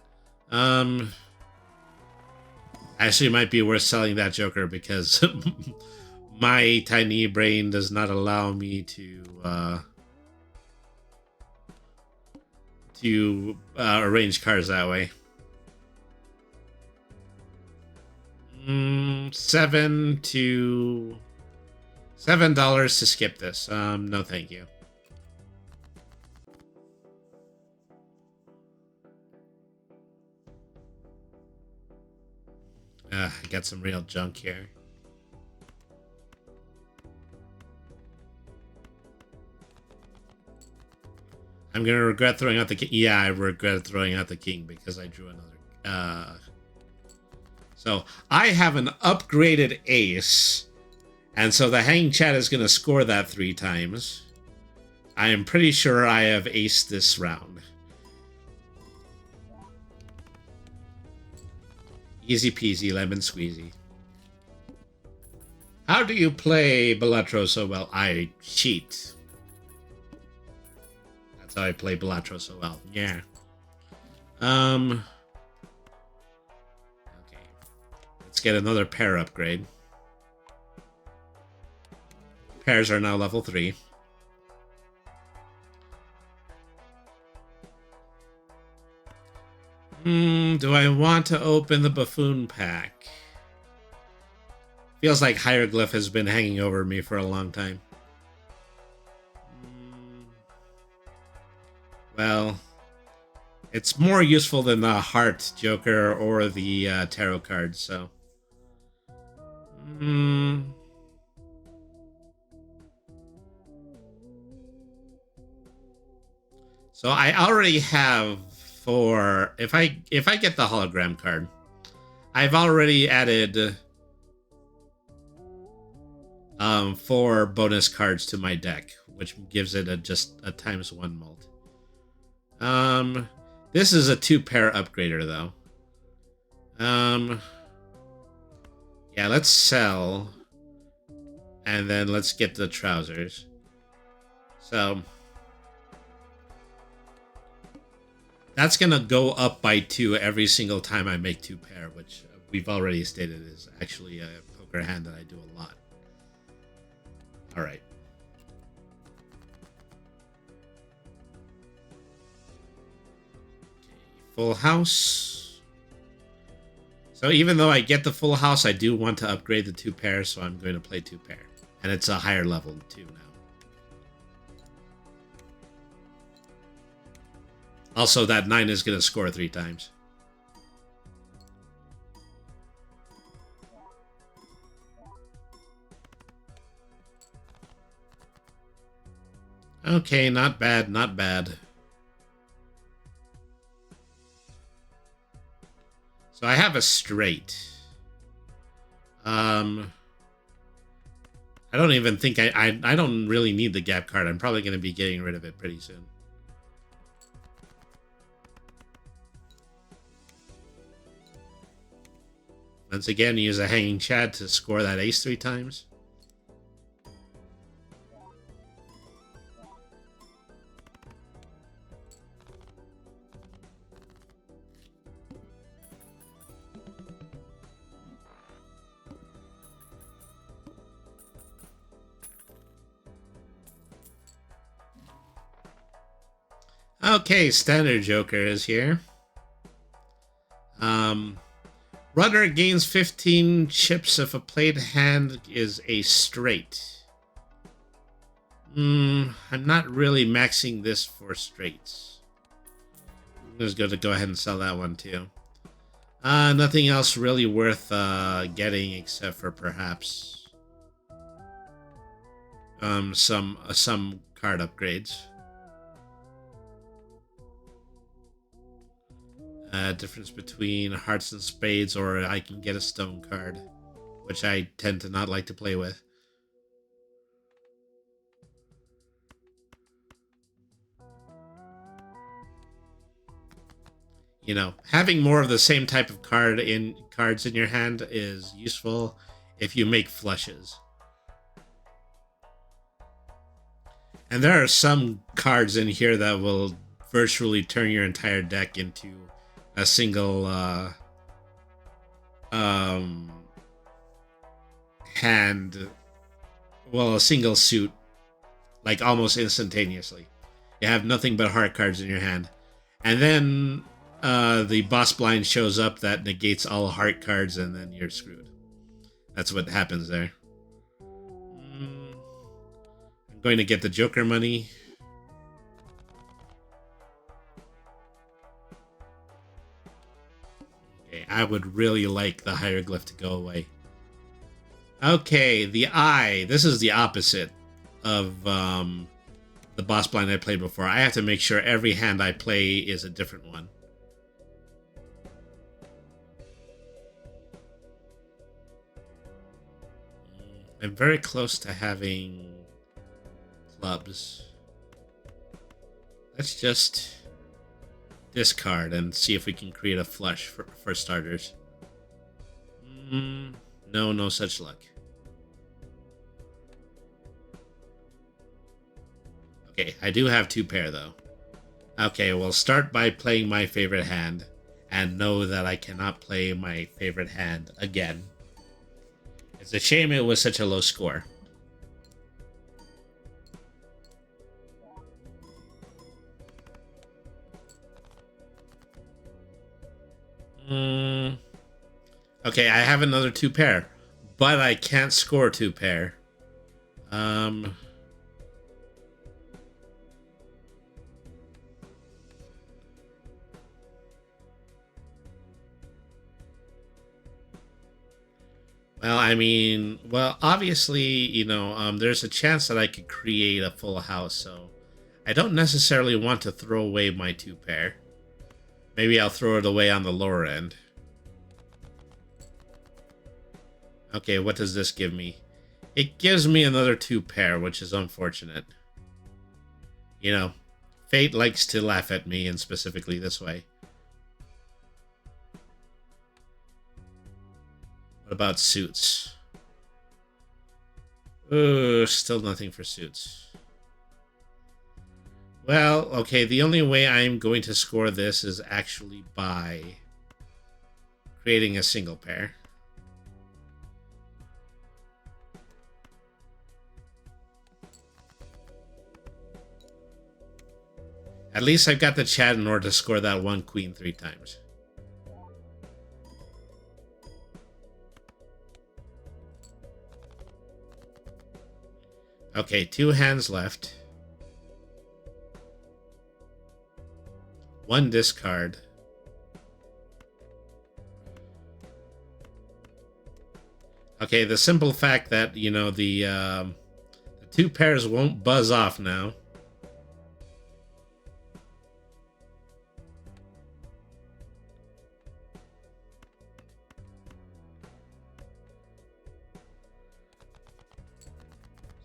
Actually, it might be worth selling that Joker because my tiny brain does not allow me to arrange cards that way. $7 to skip this. No, thank you. I got some real junk here. I'm gonna regret throwing out the king. Yeah, I regret throwing out the king because I drew another. So I have an upgraded ace, and so the Hanging Chat is gonna score that 3 times. I am pretty sure I have aced this round. Easy peasy, lemon squeezy. How do you play Balatro so well? I cheat. That's how I play Balatro so well. Yeah. Okay. Let's get another pair upgrade. Pairs are now level 3. Do I want to open the Buffoon pack? Feels like Hieroglyph has been hanging over me for a long time. Well, it's more useful than the Heart Joker or the Tarot card, so... So I already have... if I get the hologram card, I've already added 4 bonus cards to my deck, which gives it just a ×1 mult. This is a 2-pair upgrader, though. Yeah, let's sell. And then let's get the trousers. So that's going to go up by 2 every single time I make 2-pair, which we've already stated is actually a poker hand that I do a lot. All right. Okay, full house. So even though I get the full house, I do want to upgrade the 2-pair, so I'm going to play 2-pair. And it's a higher level too now. Also, that 9 is going to score 3 times. Okay, not bad, not bad. So I have a straight. I don't even think I don't really need the gap card. I'm probably going to be getting rid of it pretty soon. Once again, use a hanging chad to score that ace 3 times. Okay, standard Joker is here. Runner gains 15 chips if a played hand is a straight. I'm not really maxing this for straights. I'm just going to go ahead and sell that one too. Nothing else really worth getting except for perhaps some card upgrades. Difference between hearts and spades, or I can get a stone card, which I tend to not like to play with. You know, having more of the same type of cards in your hand is useful if you make flushes. And there are some cards in here that will virtually turn your entire deck into a single hand, well, a single suit, like almost instantaneously. You have nothing but heart cards in your hand, and then the boss blind shows up that negates all heart cards, and then you're screwed. That's what happens there. I'm going to get the Joker money. I would really like the hieroglyph to go away. Okay, the eye. This is the opposite of the boss blind I played before. I have to make sure every hand I play is a different one. I'm very close to having clubs. Let's just discard and see if we can create a flush for starters. No such luck. Okay, I do have 2-pair though. Okay, we'll start by playing my favorite hand and know that I cannot play my favorite hand again. It's a shame it was such a low score. Okay, I have another 2-pair, but I can't score 2-pair. Well, I mean, obviously, you know, there's a chance that I could create a full house, so I don't necessarily want to throw away my 2-pair. Maybe I'll throw it away on the lower end. Okay, what does this give me? It gives me another 2-pair, which is unfortunate. You know, Fate likes to laugh at me, and specifically this way. What about suits? Ooh, still nothing for suits. Well, okay, the only way I'm going to score this is actually by creating a single pair. At least I've got the chat in order to score that one queen 3 times. Okay, 2 hands left. 1 discard. Okay, the simple fact that, you know, the 2 pairs won't buzz off now.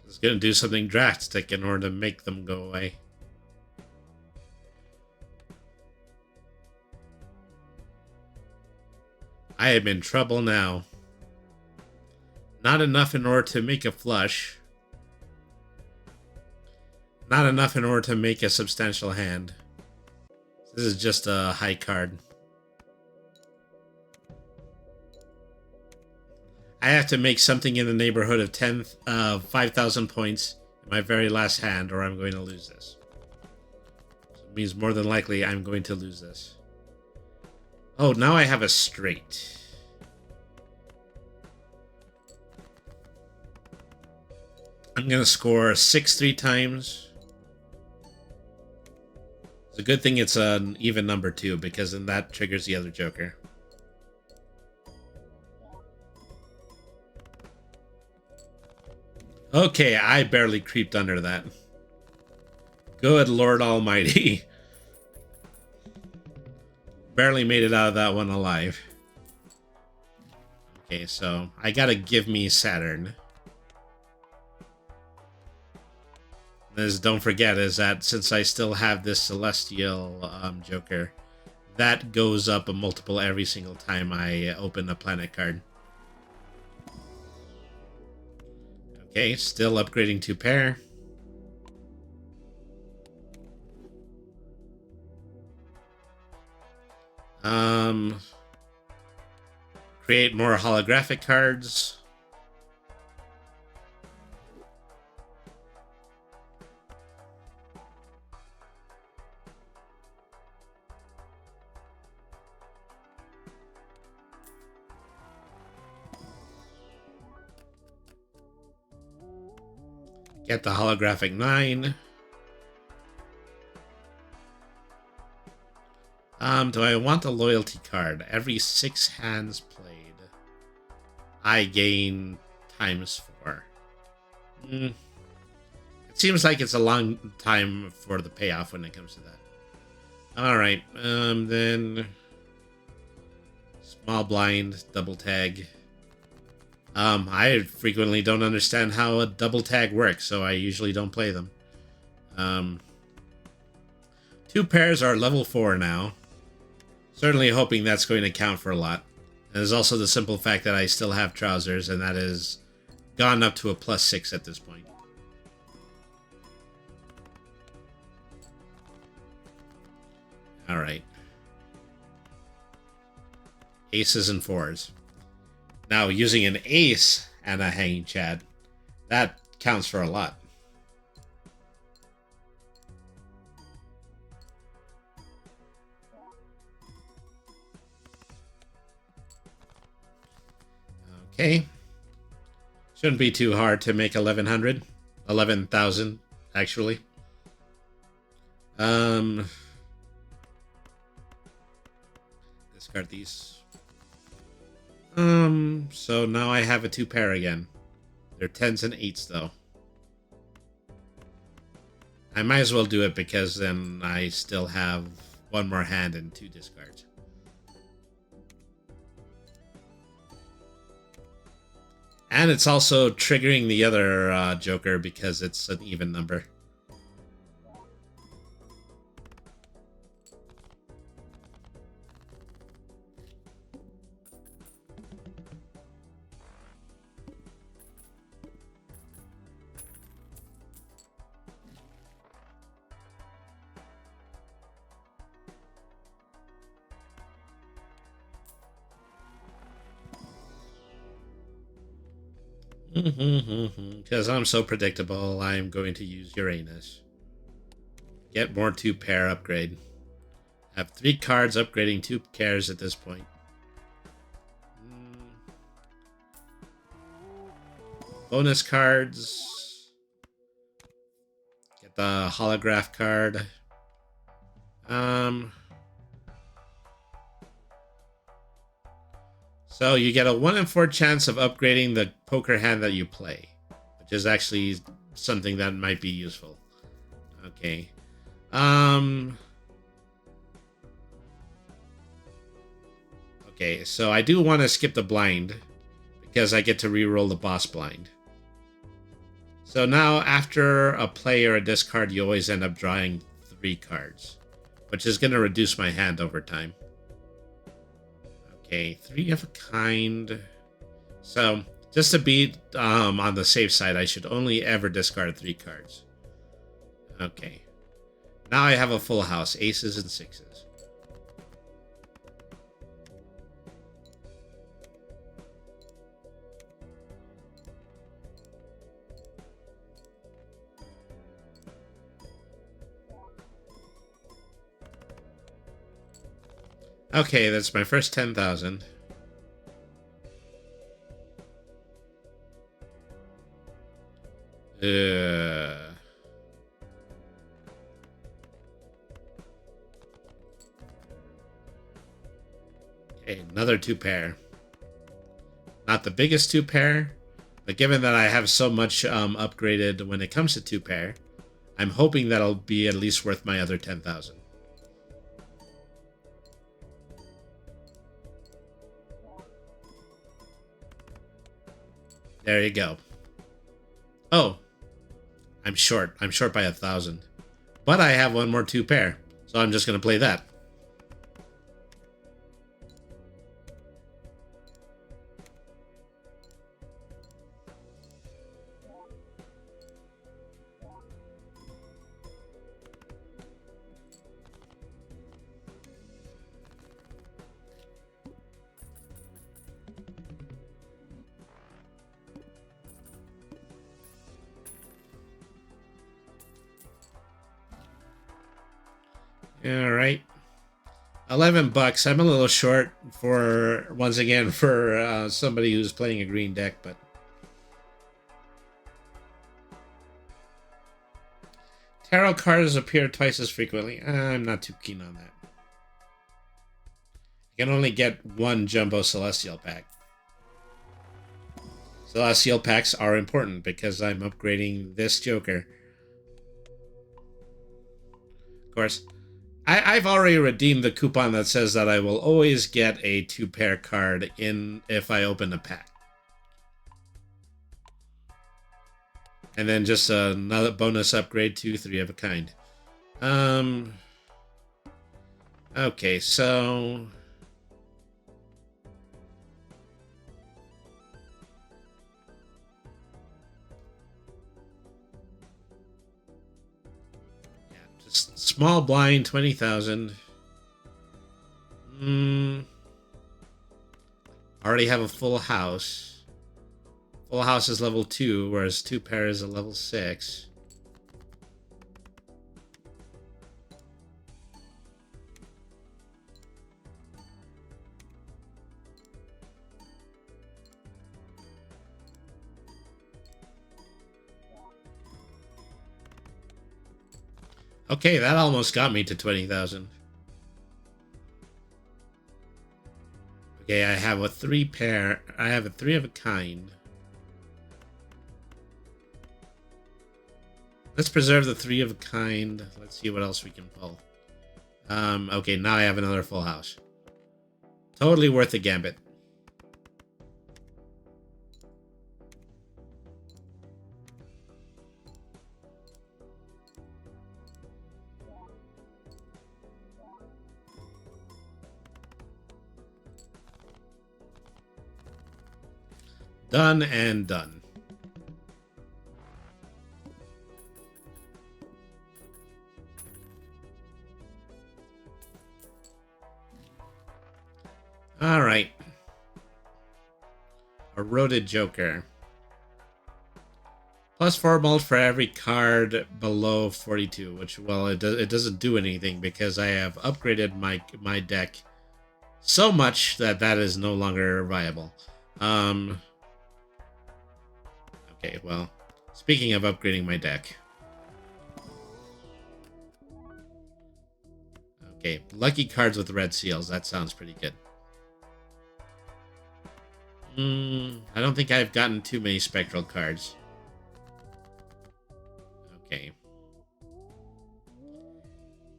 It's going to do something drastic in order to make them go away. I am in trouble now. Not enough in order to make a flush. Not enough in order to make a substantial hand. This is just a high card. I have to make something in the neighborhood of 5,000 points in my very last hand, or I'm going to lose this. So it means more than likely I'm going to lose this. Oh, now I have a straight. I'm going to score 6 3 times. It's a good thing it's an even number 2, because then that triggers the other joker. Okay, I barely creeped under that. Good Lord Almighty. Barely made it out of that one alive. Okay, so I gotta give me Saturn. As don't forget is that since I still have this Celestial Joker, that goes up a multiple every single time I open a planet card. Okay, still upgrading to pair. Create more holographic cards. Get the holographic 9. Do I want a loyalty card? Every 6 hands played, I gain ×4. It seems like it's a long time for the payoff when it comes to that. Alright, then... Small blind, double tag. I frequently don't understand how a double tag works, so I usually don't play them. 2 pairs are level 4 now. Certainly hoping that's going to count for a lot. And there's also the simple fact that I still have trousers, and that is gone up to a +6 at this point. Alright. Aces and 4s. Now, using an ace and a hanging chad, that counts for a lot. Okay. Shouldn't be too hard to make 1,100. 11,000, actually. Discard these. So now I have a 2 pair again. They're 10s and 8s, though. I might as well do it because then I still have 1 more hand and 2 discards. And it's also triggering the other Joker because it's an even number. Because I'm so predictable, I'm going to use Uranus. Get more 2-pair upgrade. Have 3 cards upgrading 2 pairs at this point. Bonus cards. Get the holograph card. So you get a 1 in 4 chance of upgrading the poker hand that you play, which is actually something that might be useful. Okay. Okay, so I do want to skip the blind because I get to reroll the boss blind. So now after a play or a discard, you always end up drawing 3 cards, which is going to reduce my hand over time. Okay, 3 of a kind. So just to be on the safe side, I should only ever discard 3 cards. Okay. Now I have a full house, aces and sixes. Okay, that's my first 10,000. Okay, another 2-pair. Not the biggest 2-pair, but given that I have so much upgraded when it comes to 2-pair, I'm hoping that'll be at least worth my other 10,000. There you go. Oh, I'm short. I'm short by 1,000. But I have one more 2-pair, so I'm just going to play that. All right. $11. I'm a little short for, once again, for somebody who's playing a green deck, but tarot cards appear twice as frequently. I'm not too keen on that. You can only get 1 jumbo celestial pack. Celestial packs are important because I'm upgrading this Joker. Of course, I've already redeemed the coupon that says that I will always get a 2-pair card in if I open a pack. And then just another bonus upgrade to 3 of a kind. Okay, so small blind, 20,000. Already have a full house. Full house is level 2, whereas 2-pair is a level 6. Okay, that almost got me to 20,000. Okay, I have a 3-pair. I have a 3 of a kind. Let's preserve the 3 of a kind. Let's see what else we can pull. Okay, now I have another full house. Totally worth the gambit. Done and done. All right. Eroded Joker. +4 mult for every card below 42, which, well, it doesn't do anything because I have upgraded my deck so much that that is no longer viable. Okay, well, speaking of upgrading my deck. Okay, lucky cards with red seals. That sounds pretty good. I don't think I've gotten too many spectral cards. Okay.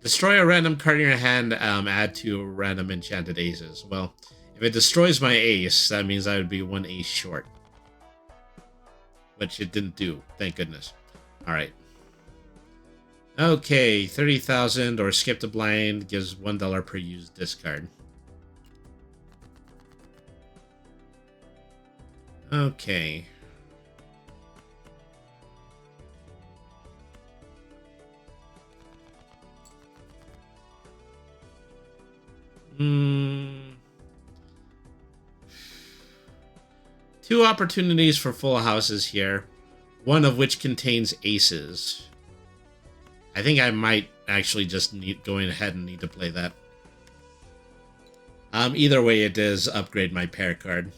Destroy a random card in your hand, add 2 random enchanted aces. Well, if it destroys my ace, that means I would be 1 ace short. Which it didn't do, thank goodness. Alright. Okay, 30,000 or skip the blind gives $1 per used discard. Okay. Two opportunities for full houses here, one of which contains aces. I think I might actually just going ahead and need to play that. Either way, it does upgrade my pair card.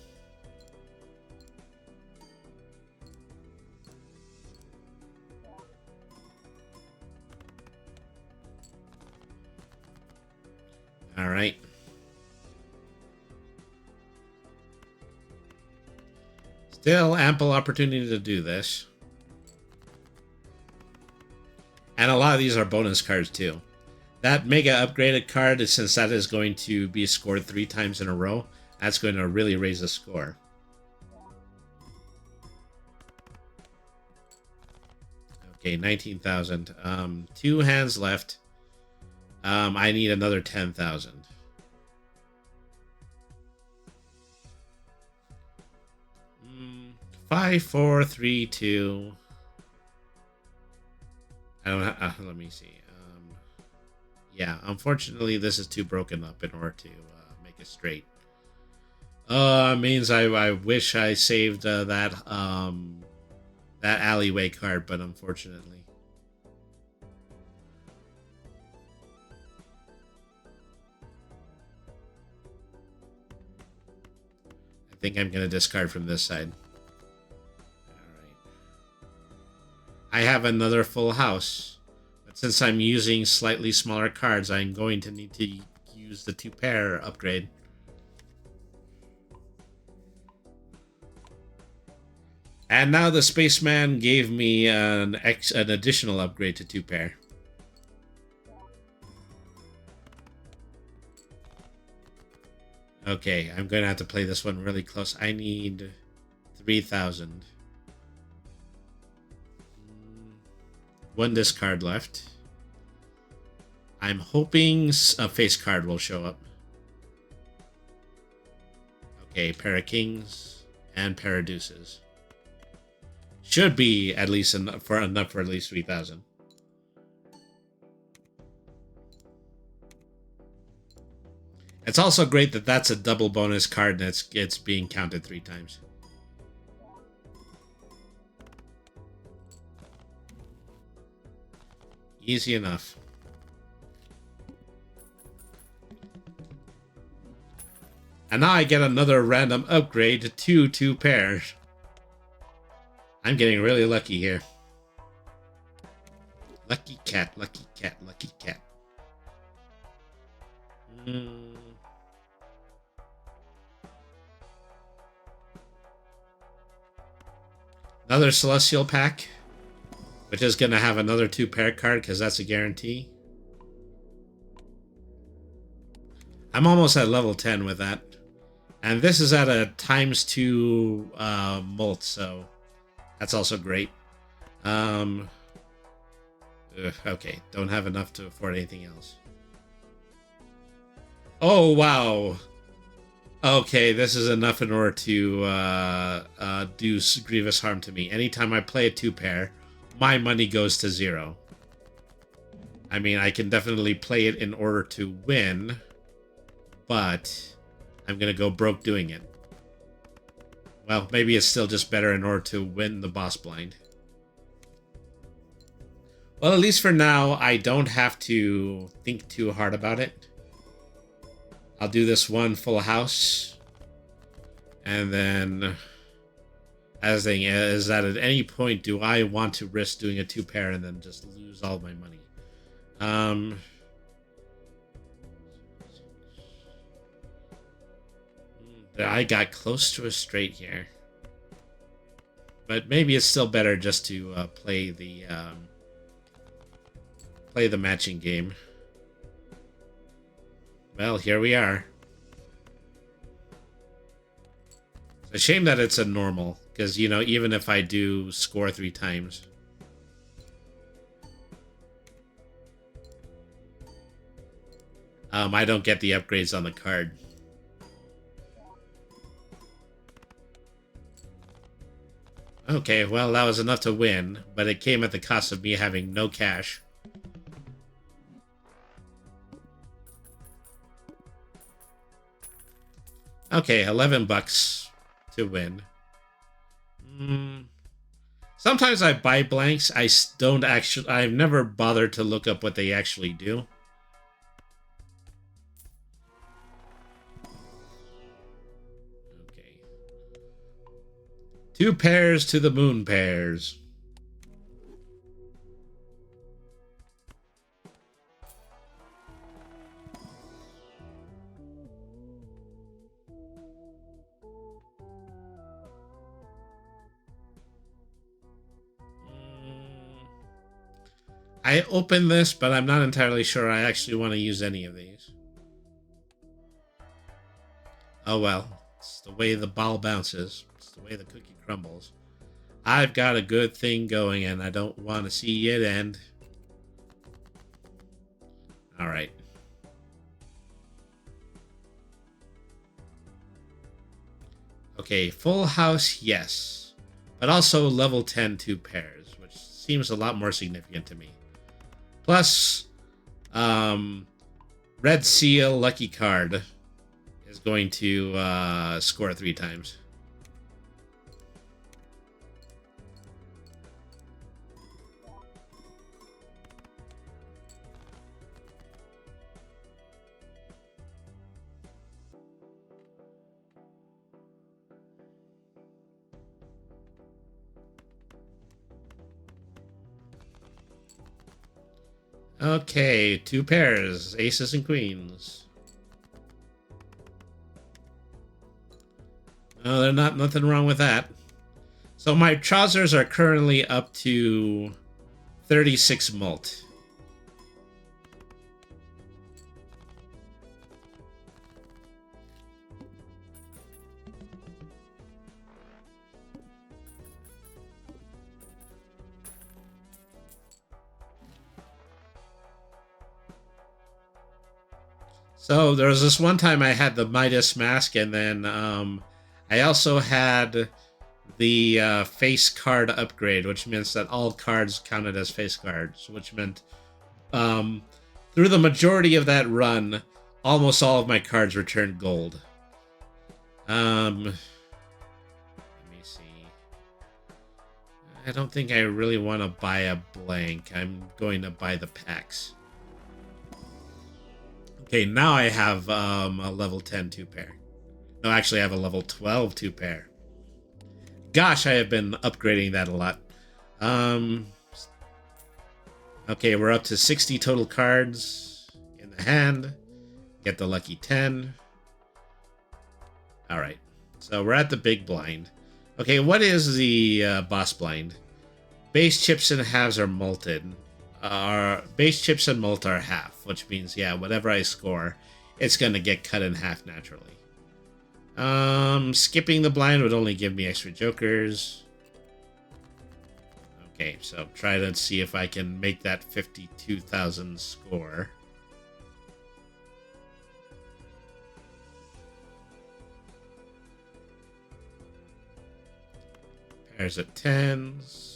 All right. Still ample opportunity to do this. And a lot of these are bonus cards too. That mega upgraded card, since that is going to be scored 3 times in a row, that's going to really raise the score. Okay, 19,000. 2 hands left. I need another 10,000. 5, 4, 3, 2. I don't have, let me see. Yeah, unfortunately, this is too broken up in order to make it straight. Means I wish I saved that alleyway card, but unfortunately. I think I'm gonna discard from this side. I have another full house, but since I'm using slightly smaller cards, I'm going to need to use the 2 pair upgrade. And now the spaceman gave me an additional upgrade to 2 pair. Okay, I'm going to have to play this one really close. I need 3,000. 1 discard left. I'm hoping a face card will show up. Okay, pair of kings and pair of deuces. Should be at least enough for at least 3,000. It's also great that that's a double bonus card and it's being counted 3 times. Easy enough. And now I get another random upgrade to 2 pairs. I'm getting really lucky here. Lucky cat, lucky cat, lucky cat. Another Celestial Pack, which is going to have another 2 pair card because that's a guarantee. I'm almost at level 10 with that. And this is at a ×2 mult, so that's also great. Okay, don't have enough to afford anything else. Oh, wow. Okay, this is enough in order to do grievous harm to me. Anytime I play a 2 pair, my money goes to 0. I mean, I can definitely play it in order to win, but I'm going to go broke doing it. Well, maybe it's still just better in order to win the boss blind. Well, at least for now, I don't have to think too hard about it. I'll do this one full house. And then, as thing is that at any point, do I want to risk doing a 2-pair and then just lose all my money? I got close to a straight here. But maybe it's still better just to play the matching game. Well, here we are. It's a shame that it's a normal, because, you know, even if I do score 3 times. I don't get the upgrades on the card. Okay, well, that was enough to win, but it came at the cost of me having no cash. Okay, 11 bucks to win. Sometimes I buy blanks. I've never bothered to look up what they actually do. Okay. 2 pairs to the moon pairs. I opened this, but I'm not entirely sure I actually want to use any of these. Oh well, it's the way the ball bounces. It's the way the cookie crumbles. I've got a good thing going, and I don't want to see it end. Alright. Okay, full house, yes. But also level 10 2 pairs, which seems a lot more significant to me. Plus, Red Seal Lucky Card is going to score 3 times. Okay, 2 pairs, aces and queens. No, there's nothing wrong with that. So my trousers are currently up to 36 mult. So there was this one time I had the Midas mask, and then I also had the face card upgrade, which means that all cards counted as face cards, which meant through the majority of that run, almost all of my cards returned gold. Let me see. I don't think I really want to buy a blank. I'm going to buy the packs. Okay, now I have a level 10 2 pair. No, actually I have a level 12 2 pair. Gosh, I have been upgrading that a lot. Okay, we're up to 60 total cards in the hand. Get the lucky 10. Alright, so we're at the big blind. Okay, what is the boss blind? Base chips and halves are molten. Base chips and mult are half, which means, yeah, whatever I score, it's going to get cut in half naturally. Skipping the blind would only give me extra jokers. Okay, so try to see if I can make that 52,000 score. Pairs of 10s.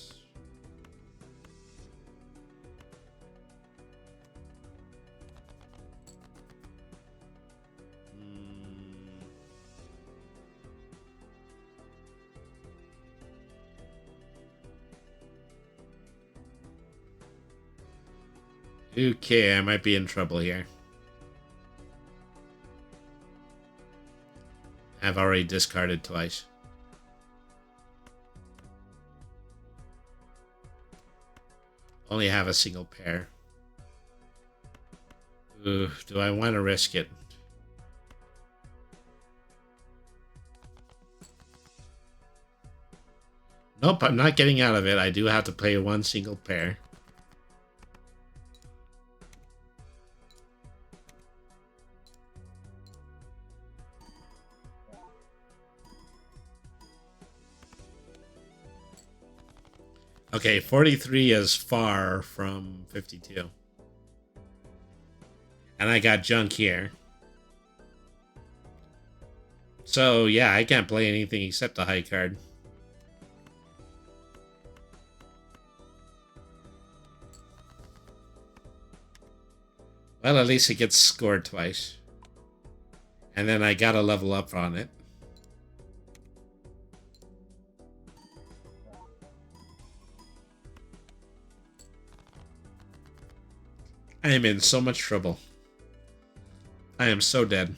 Okay, I might be in trouble here. I've already discarded twice. Only have a single pair. Ooh, do I want to risk it? Nope, I'm not getting out of it. I do have to play one single pair. Okay, 43 is far from 52. And I got junk here. So, yeah, I can't play anything except the high card. Well, at least it gets scored twice. And then I gotta level up on it. I am in so much trouble. I am so dead.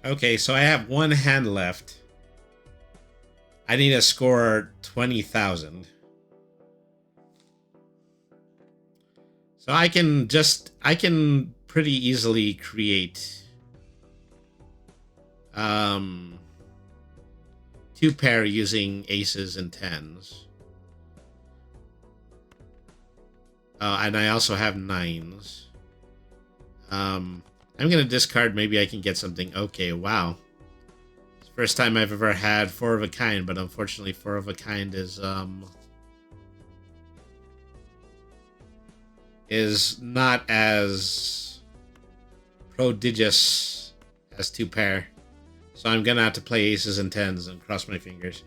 Okay, so I have one hand left. I need to score 20,000. So I can pretty easily create 2 pair using aces and tens. And I also have nines. I'm gonna discard. Maybe I can get something. Okay, wow. It's the first time I've ever had 4 of a kind, but unfortunately 4 of a kind is not as prodigious as 2 pair. So I'm gonna have to play aces and tens and cross my fingers.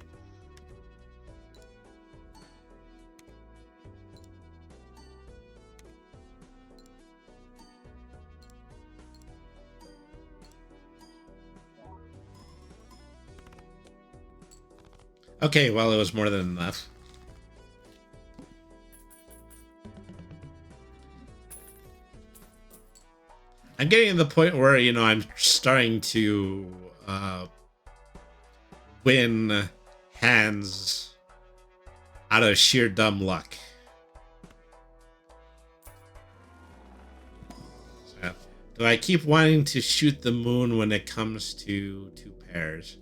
Okay, well, it was more than enough. I'm getting to the point where, you know, I'm starting to win hands out of sheer dumb luck. So, do I keep wanting to shoot the moon when it comes to 2 pairs?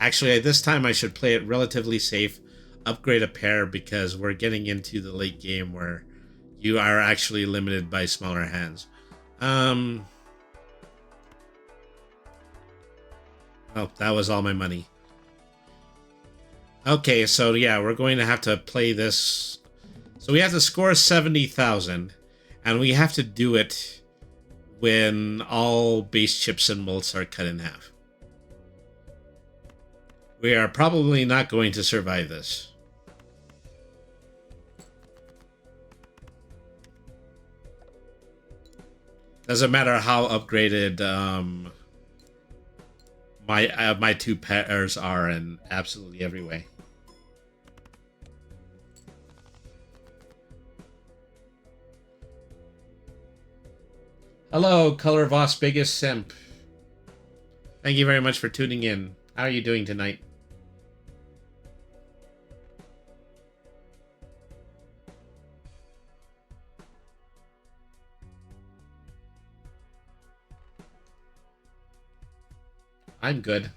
Actually, at this time, I should play it relatively safe, upgrade a pair, because we're getting into the late game where you are actually limited by smaller hands. Oh, that was all my money. Okay, so yeah, we're going to have to play this. So we have to score 70,000, and we have to do it when all base chip symbols are cut in half. We are probably not going to survive this. Doesn't matter how upgraded my 2 pairs are in absolutely every way. Hello, Color Voss Biggest Simp. Thank you very much for tuning in. How are you doing tonight? I'm good.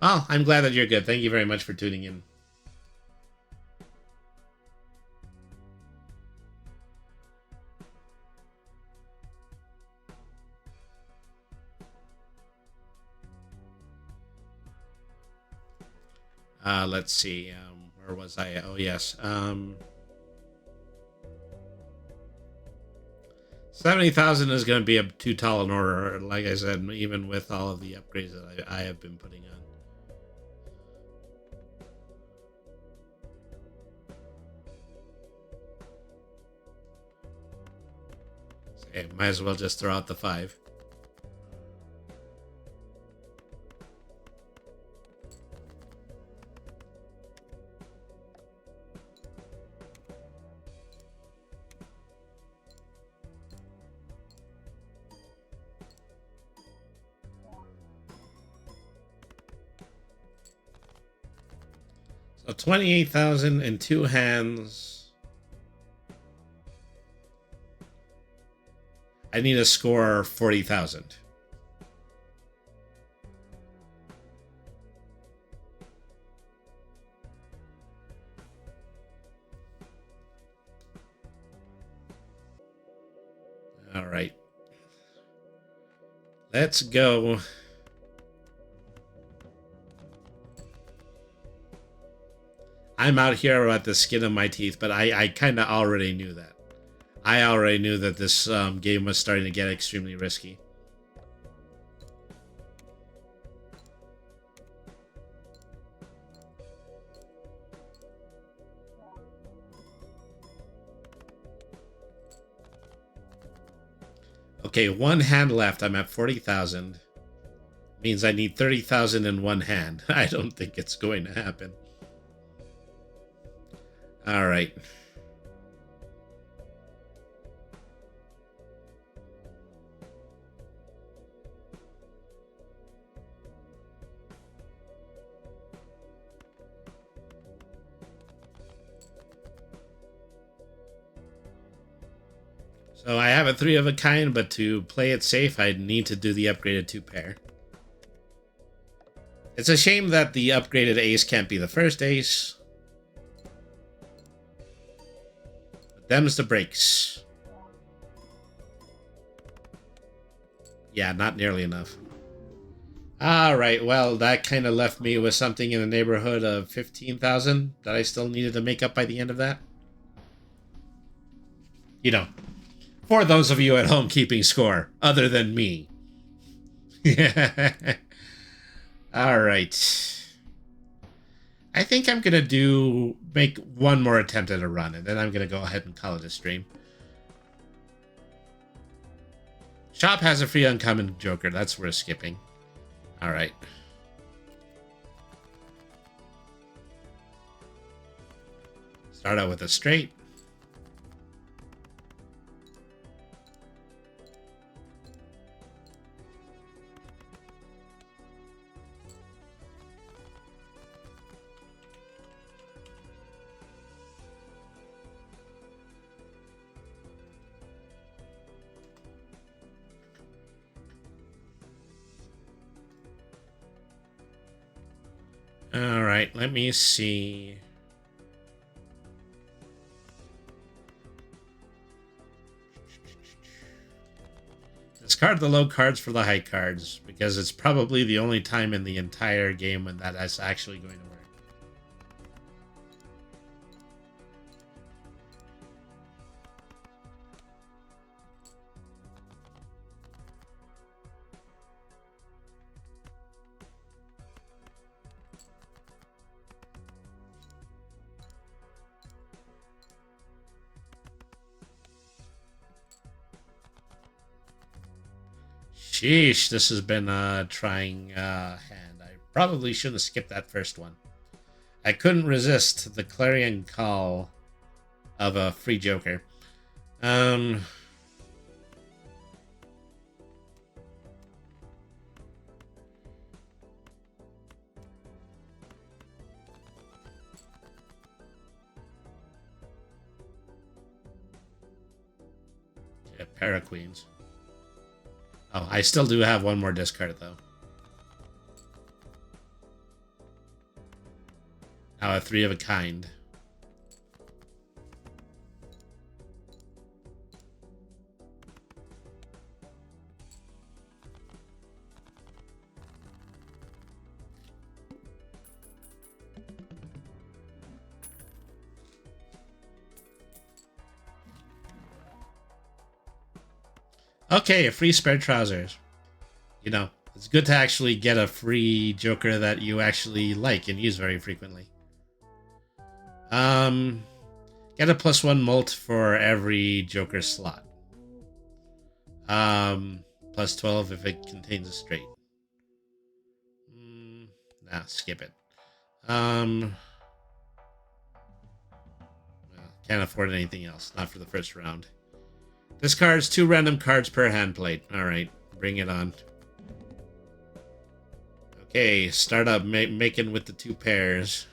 Oh, I'm glad that you're good. Thank you very much for tuning in. Let's see. Where was I? Oh, yes. 70,000 is going to be too tall an order, like I said, even with all of the upgrades that I have been putting on. Okay, might as well just throw out the 5. So 28,000 in 2 hands. I need a score 40,000. All right. Let's go. I'm out here at the skin of my teeth, but I kind of already knew that. I already knew that this game was starting to get extremely risky. Okay, 1 hand left. I'm at 40,000. Means I need 30,000 in 1 hand. I don't think it's going to happen. All right. So I have a 3 of a kind, but to play it safe, I need to do the upgraded 2 pair. It's a shame that the upgraded ace can't be the first ace. But them's the breaks. Yeah, not nearly enough. Alright, well, that kind of left me with something in the neighborhood of 15,000 that I still needed to make up by the end of that. You know, for those of you at home keeping score, other than me. Alright. I think I'm going to make one more attempt at a run, and then I'm going to go ahead and call it a stream. Shop has a free uncommon joker. That's worth skipping. Alright. Start out with a straight. All right, let me see. Discard the low cards for the high cards, because it's probably the only time in the entire game when that is actually going to work. Sheesh, this has been a trying hand. I probably shouldn't have skipped that first one. I couldn't resist the clarion call of a free joker. Yeah, pair of queens. Oh, I still do have one more discard, though. Now a 3 of a kind. Okay, a free spare trousers. You know, it's good to actually get a free joker that you actually like and use very frequently. Get a +1 molt for every joker slot. Plus 12 if it contains a straight. Nah, skip it. Well, can't afford anything else. Not for the first round. Discards 2 random cards per hand plate. Alright, bring it on. Okay, start up making with the 2 pairs.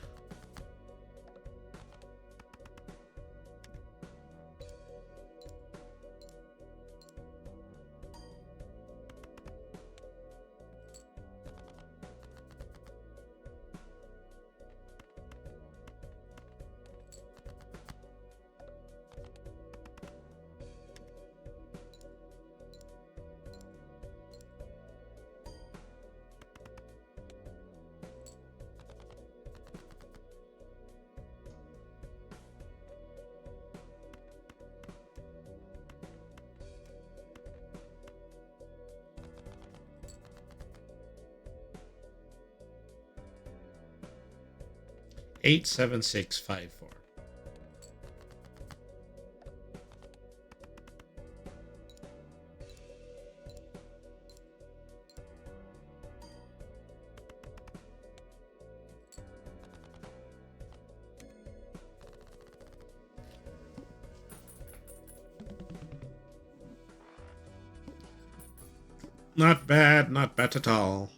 Eight, 7, 6, 5, 4. Not bad, not bad at all.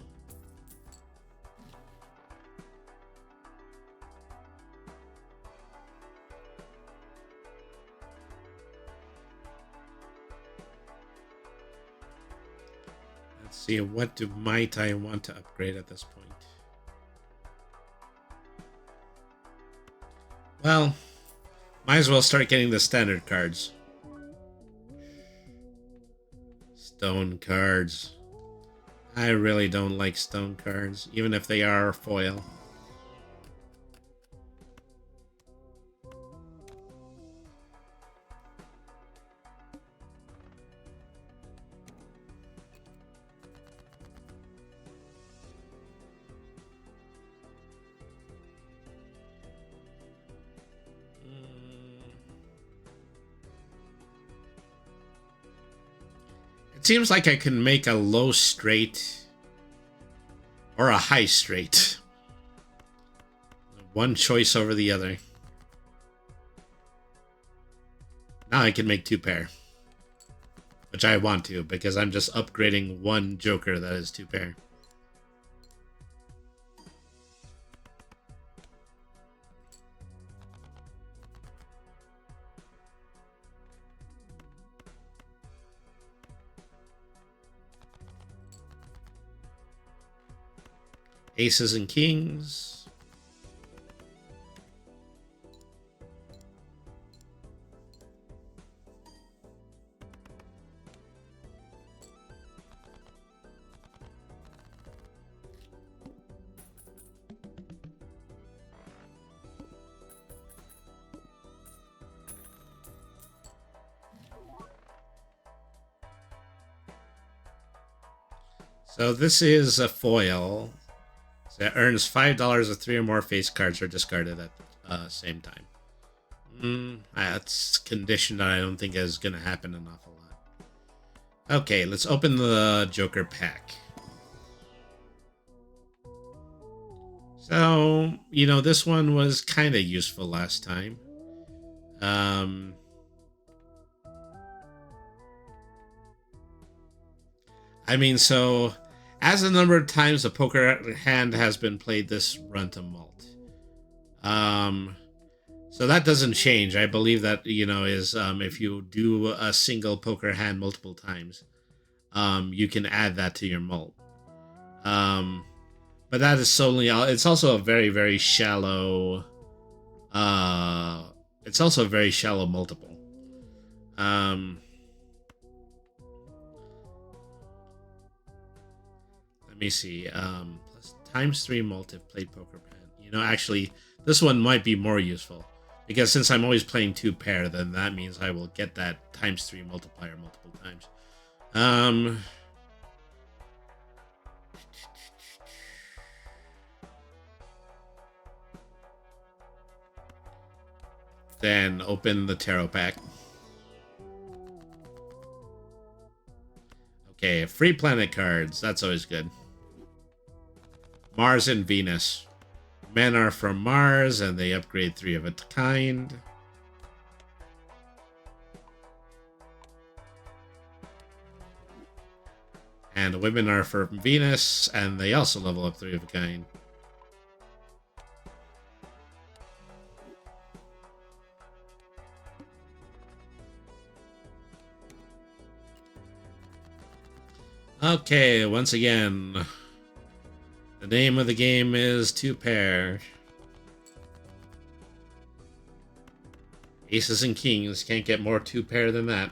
Let's see, what might I want to upgrade at this point? Well, might as well start getting the standard cards. Stone cards. I really don't like stone cards, even if they are foil. It seems like I can make a low straight or a high straight. One choice over the other. Now I can make 2 pair. Which I want to, because I'm just upgrading one joker that is 2 pair. Aces and kings. So this is a foil. So it earns $5 if 3 or more face cards are discarded at the same time. That's condition that I don't think is going to happen an awful lot. Okay, let's open the Joker pack. So, you know, this one was kind of useful last time. I mean, so as the number of times a poker hand has been played, this run to mult. So that doesn't change. I believe that, you know, is if you do a single poker hand multiple times, you can add that to your mult. But that is solely, it's also a very, very shallow, it's also a very shallow multiple. Let me see. Plus times 3 multi played poker pan. You know, actually, this one might be more useful because since I'm always playing 2 pair, then that means I will get that times 3 multiplier multiple times. Then open the tarot pack. Okay, free planet cards. That's always good. Mars and Venus. Men are from Mars, and they upgrade 3 of a kind. And women are from Venus, and they also level up 3 of a kind. Okay, once again, the name of the game is 2-pair. Aces and kings, can't get more 2-pair than that.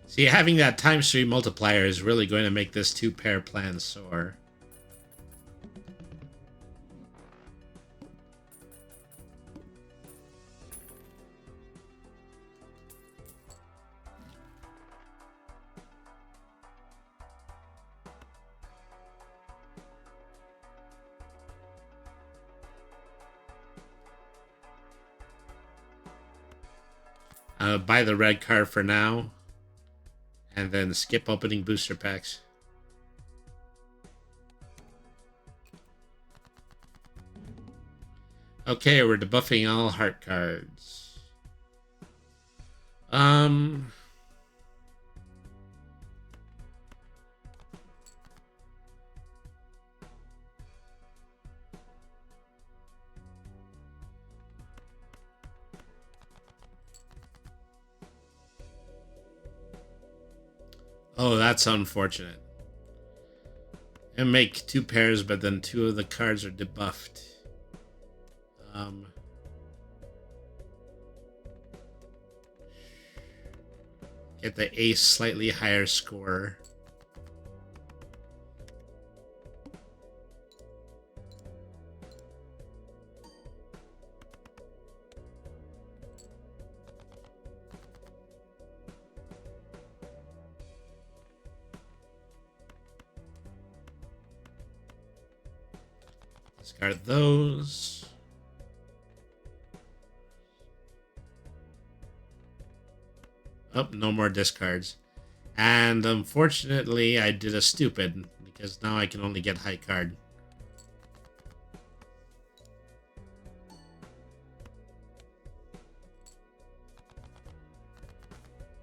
See, having that times 3 multiplier is really going to make this 2-pair plan soar. Buy the red card for now. And then skip opening booster packs. Okay, we're debuffing all heart cards. Oh, that's unfortunate. And make 2 pairs, but then 2 of the cards are debuffed. Get the ace slightly higher score. Discard those. Oh, no more discards. And unfortunately, I did a stupid, because now I can only get high card.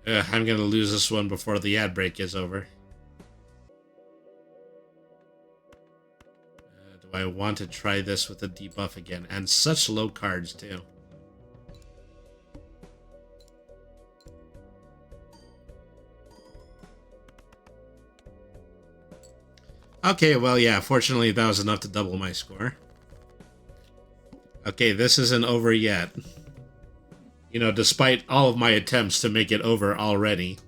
I'm gonna lose this one before the ad break is over. Do I want to try this with a debuff again? And such low cards, too. Okay, well, yeah, fortunately that was enough to double my score. Okay, this isn't over yet. You know, despite all of my attempts to make it over already.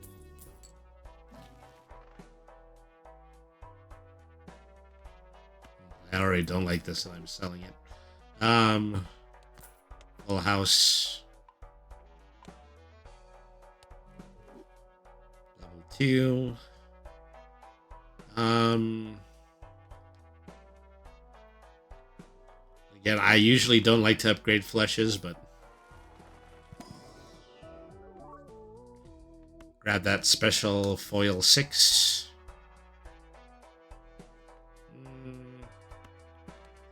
I already don't like this and I'm selling it. Full house. Level 2. Again, I usually don't like to upgrade flushes, but grab that special foil 6.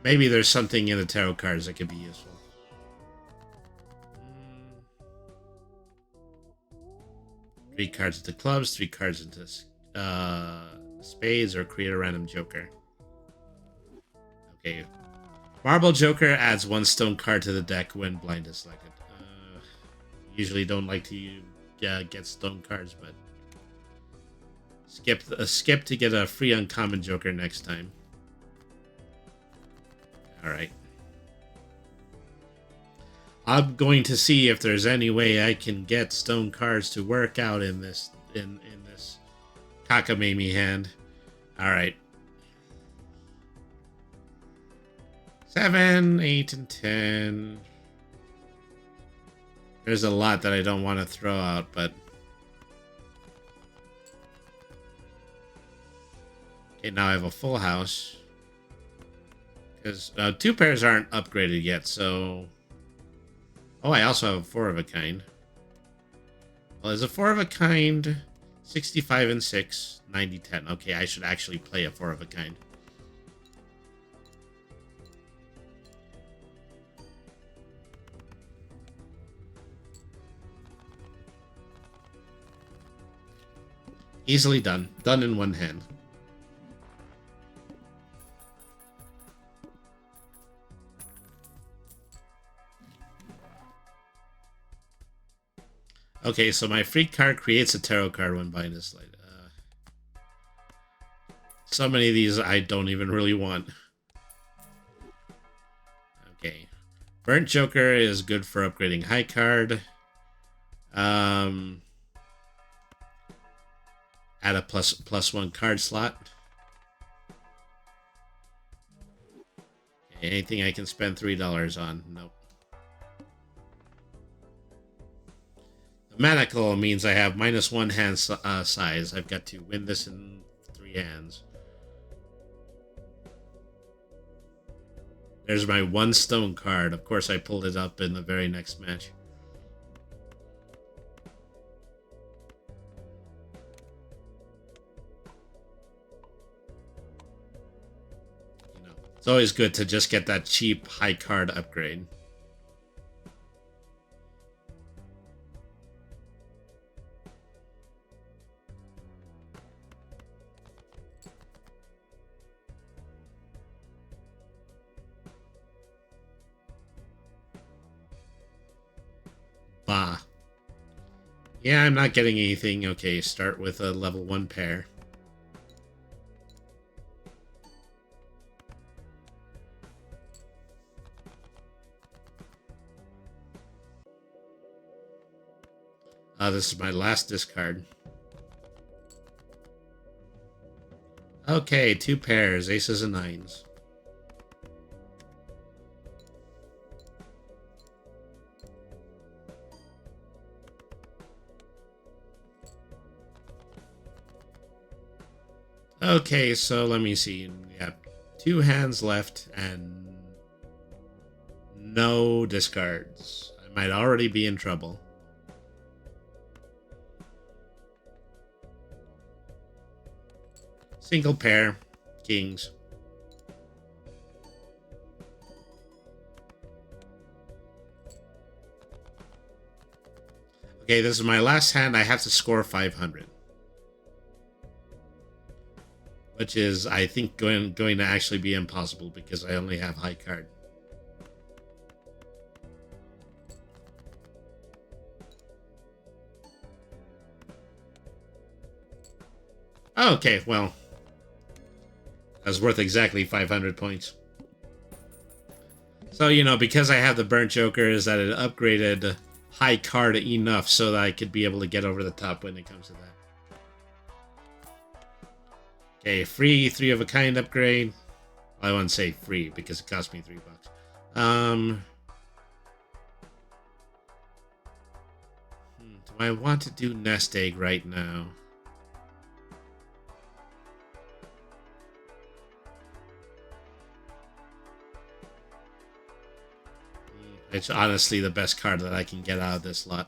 Maybe there's something in the tarot cards that could be useful. Three cards into clubs, 3 cards into spades, or create a random joker. Okay. Marble Joker adds 1 stone card to the deck when blind is selected. Usually don't like to get stone cards, but skip to get a free uncommon Joker next time. Alright. I'm going to see if there's any way I can get stone cards to work out in this in this cockamamie hand. All right. 7, 8, and 10. There's a lot that I don't want to throw out, but okay, now I have a full house. Because 2 pairs aren't upgraded yet, so... Oh, I also have a 4 of a kind. Well, there's a 4 of a kind, 65 and 6, 90, 10. Okay, I should actually play a 4 of a kind. Easily done. Done in one hand. Okay, so my free card creates a tarot card when buying this light. So many of these I don't even really want. Okay. Burnt Joker is good for upgrading high card. Add a +1 card slot. Okay, anything I can spend $3 on? Nope. The Manacle means I have -1 hand size. I've got to win this in 3 hands. There's my 1 stone card. Of course, I pulled it up in the very next match. You know, it's always good to just get that cheap high card upgrade. Bah. Yeah, I'm not getting anything. Okay, start with a level 1 pair. This is my last discard. Okay, 2 pairs, aces and 9s. Okay, so let me see. We have 2 hands left and no discards. I might already be in trouble. Single pair, kings. Okay, this is my last hand. I have to score 500. Which is, I think, going to actually be impossible because I only have high card. Okay, well, that's worth exactly 500 points. So, you know, because I have the Burnt Joker, is that it upgraded high card enough so that I could be able to get over the top when it comes to that. Okay, free 3 of a kind upgrade. Well, I wouldn't say free because it cost me $3. Do I want to do Nest Egg right now? It's honestly the best card that I can get out of this lot.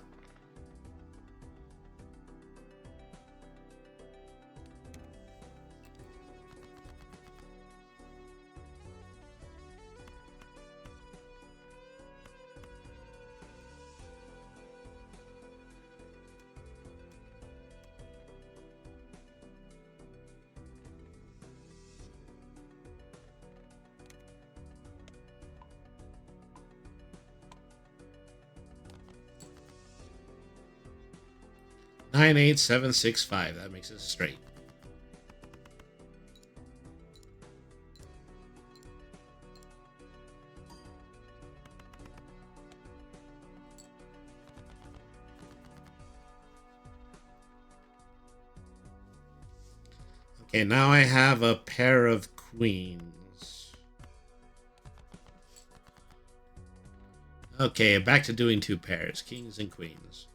Nine, 8, 7, 6, 5. That makes it straight. Okay, now I have a pair of queens. Okay, back to doing 2 pairs, kings and queens.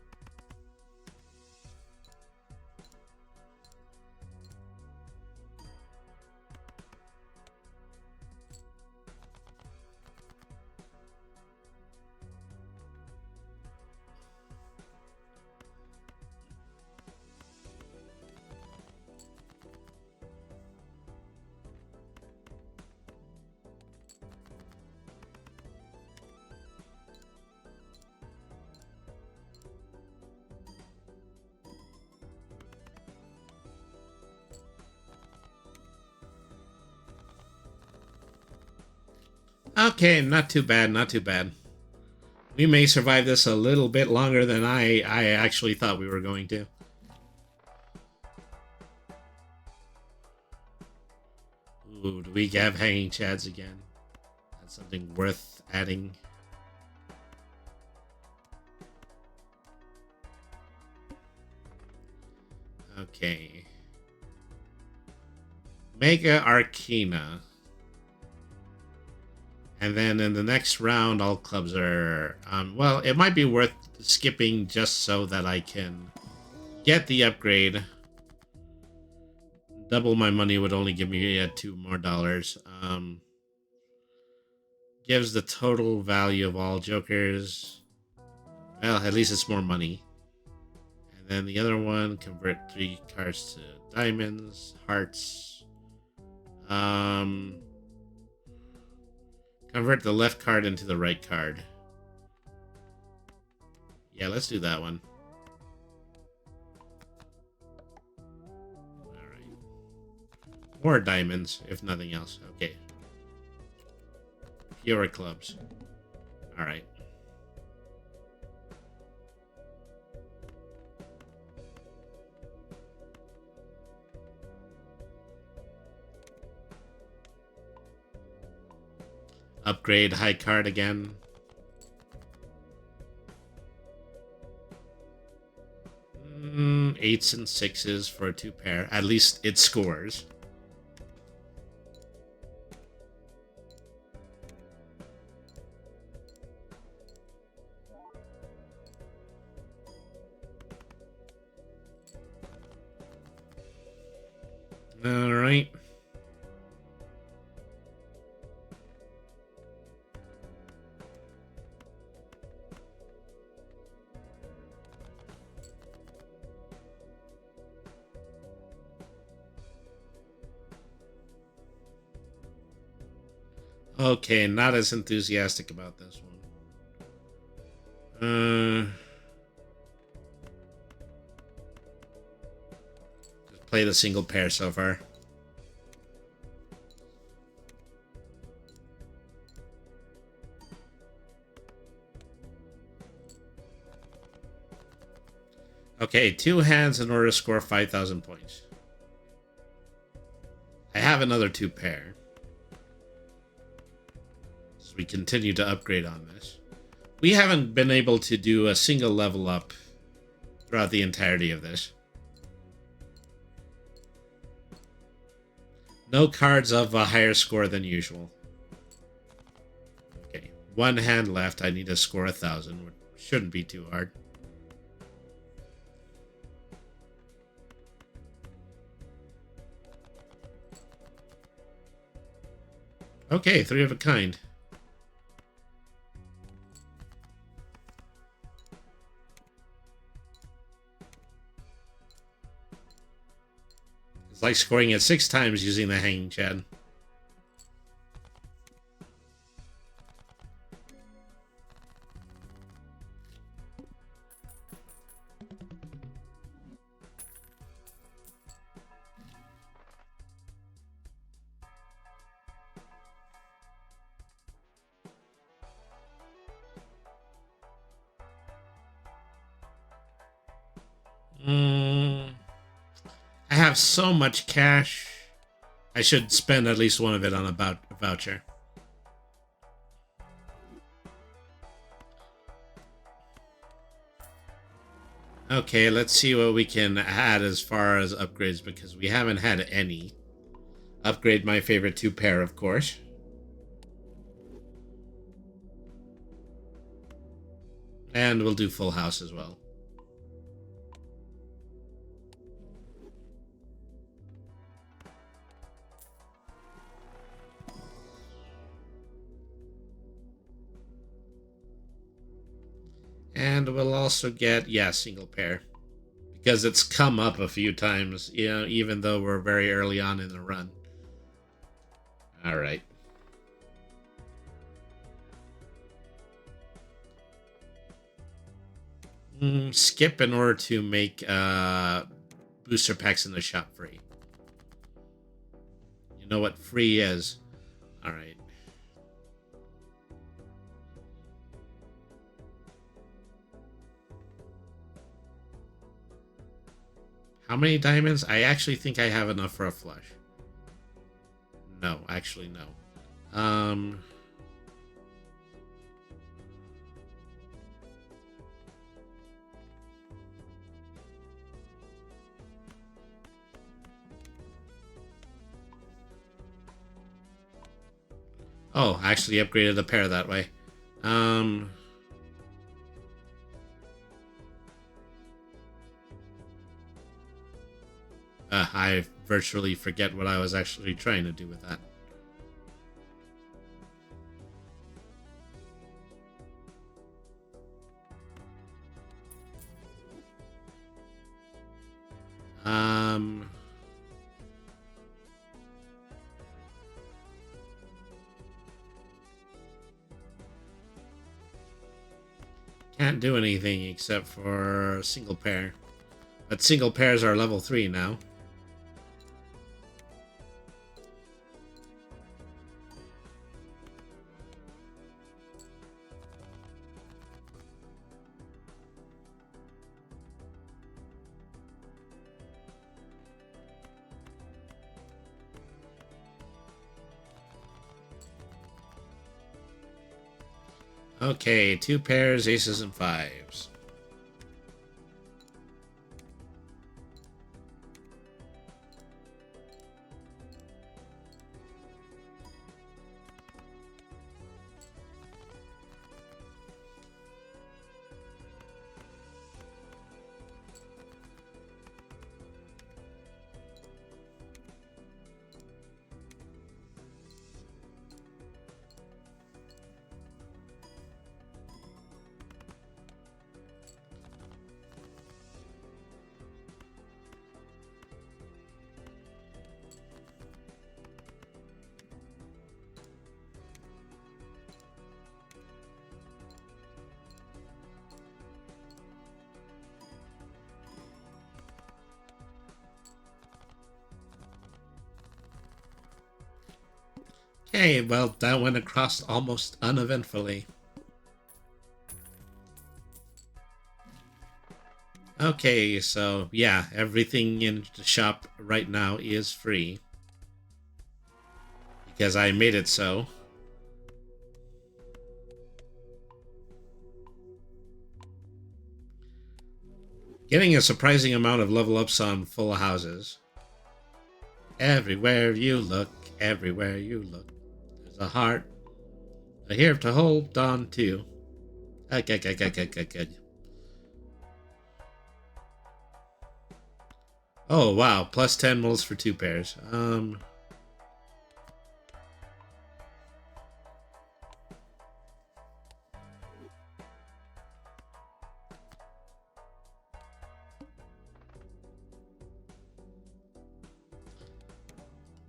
Okay, not too bad, not too bad. We may survive this a little bit longer than I actually thought we were going to. Ooh, do we have hanging chads again? That's something worth adding. Okay. Mega Arcana. And then in the next round, all clubs are... well, it might be worth skipping just so that I can get the upgrade. Double my money would only give me $2 more. Gives the total value of all jokers. Well, at least it's more money. And then the other one, convert 3 cards to diamonds, hearts. Convert the left card into the right card. Yeah, let's do that one. Alright. More diamonds, if nothing else. Okay. Fewer clubs. Alright. Upgrade high card again. Eights and 6s for a 2 pair. At least it scores. All right. Okay, not as enthusiastic about this one. Just play the single pair so far. Okay, 2 hands in order to score 5,000 points. I have another 2 pair. We continue to upgrade on this. We haven't been able to do a single level up throughout the entirety of this. No cards of a higher score than usual. Okay, 1 hand left. I need to score 1,000, which shouldn't be too hard. Okay, 3 of a kind. It's like scoring it 6 times using the hanging chad. I have so much cash. I should spend at least one of it on a voucher. Okay, let's see what we can add as far as upgrades, because we haven't had any. Upgrade my favorite 2 pair, of course. And we'll do full house as well. And we'll also get, yeah, single pair. Because it's come up a few times, you know, even though we're very early on in the run. Alright. Skip in order to make booster packs in the shop free. You know what free is. Alright. How many diamonds? I actually think I have enough for a flush. No, actually no. Oh, I actually upgraded a pair that way. I virtually forget what I was actually trying to do with that. Can't do anything except for single pair. But single pairs are level 3 now. Okay, 2 pairs, aces and 5s. Okay, well, that went across almost uneventfully. Okay, so yeah, everything in the shop right now is free. Because I made it so. Getting a surprising amount of level ups on full houses. Everywhere you look, everywhere you look, there's a heart. Here to hold on to. Okay. Oh wow, plus 10 moles for 2 pairs.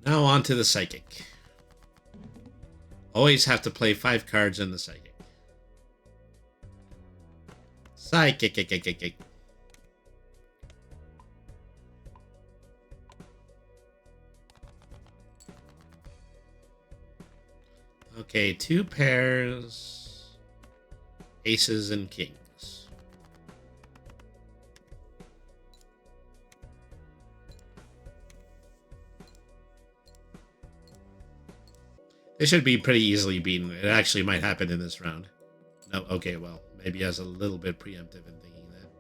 Now on to the psychic. Always have to play 5 cards in the psychic. Psychic. Okay, 2 pairs, aces and kings. It should be pretty easily beaten. It actually might happen in this round. No, okay, well, maybe I was a little bit preemptive in thinking that.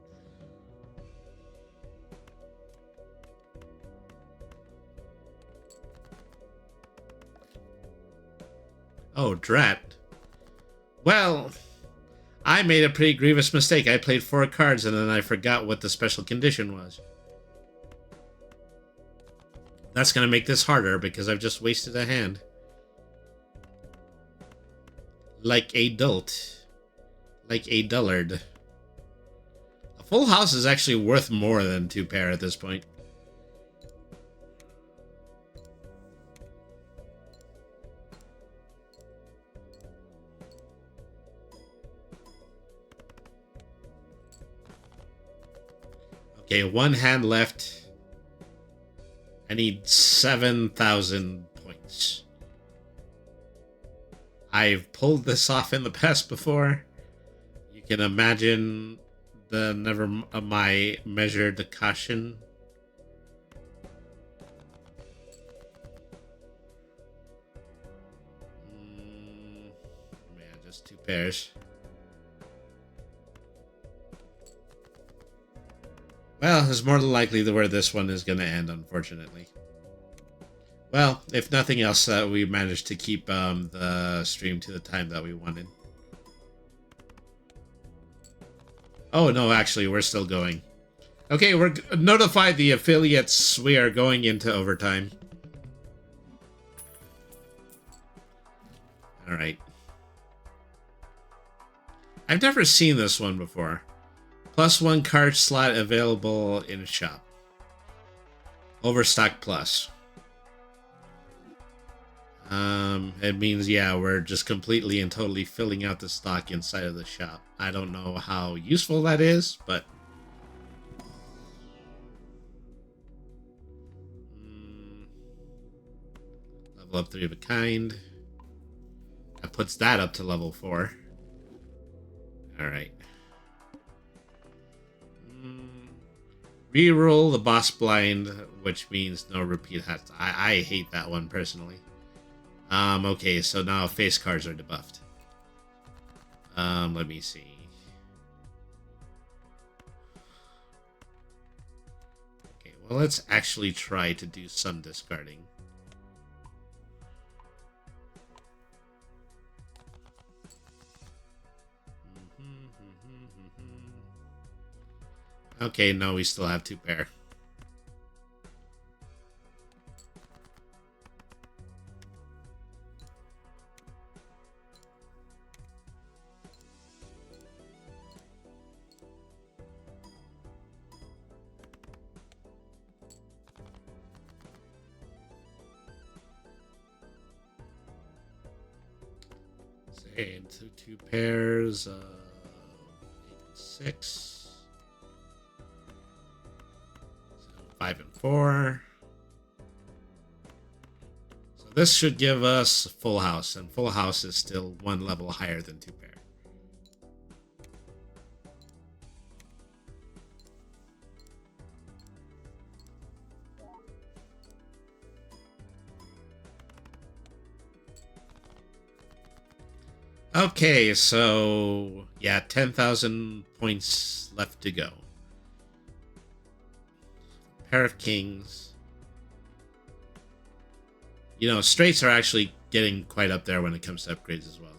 Oh, drat. Well, I made a pretty grievous mistake. I played 4 cards and then I forgot what the special condition was. That's going to make this harder because I've just wasted a hand. Like a dolt. Like a dullard. A full house is actually worth more than 2 pair at this point. Okay, 1 hand left. I need 7,000 points. I've pulled this off in the past before. You can imagine my measured caution. Yeah, just 2 pairs. Well, it's more than likely where this one is going to end, unfortunately. Well, if nothing else, we managed to keep the stream to the time that we wanted. Oh, no, actually, we're still going. Okay, we're notified the affiliates we are going into overtime. Alright. I've never seen this one before. +1 card slot available in shop. Overstock plus. It means, yeah, we're just completely and totally filling out the stock inside of the shop. I don't know how useful that is, but... level up 3 of a kind. That puts that up to level 4. Alright. Reroll the boss blind, which means no repeat hats. I hate that one personally. Okay, so now face cards are debuffed. Let me see. Okay, well, let's actually try to do some discarding. Okay, no, we still have 2 pair. Say into 2 pairs, 8 and 6. 5 and 4. So this should give us full house, and full house is still 1 level higher than 2 pair. Okay, so yeah, 10,000 points left to go. Pair of kings. You know, straights are actually getting quite up there when it comes to upgrades as well.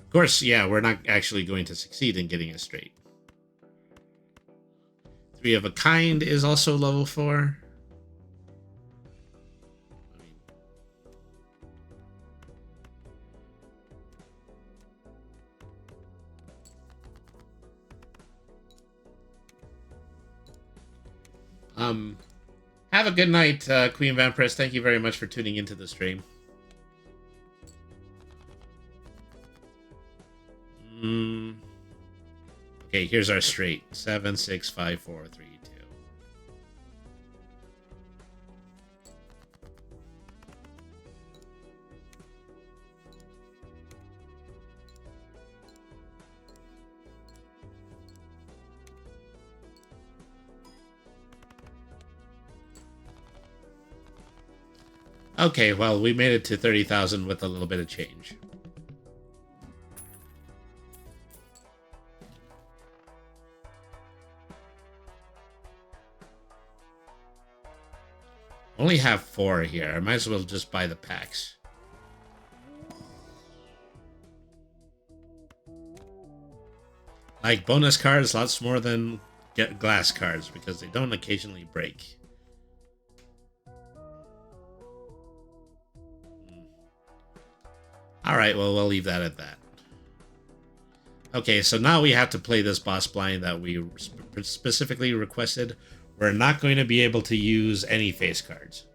Of course, yeah, we're not actually going to succeed in getting a straight. 3 of a kind is also level 4. Have a good night, Queen Vampiress. Thank you very much for tuning into the stream. Okay, here's our straight. 7, 6, 5, 4, 3, 2. Okay, well, we made it to 30,000 with a little bit of change. Only have 4 here. I might as well just buy the packs. Like bonus cards, lots more than get glass cards because they don't occasionally break. Alright, well, we'll leave that at that. Okay, so now we have to play this boss blind that we specifically requested. We're not going to be able to use any face cards.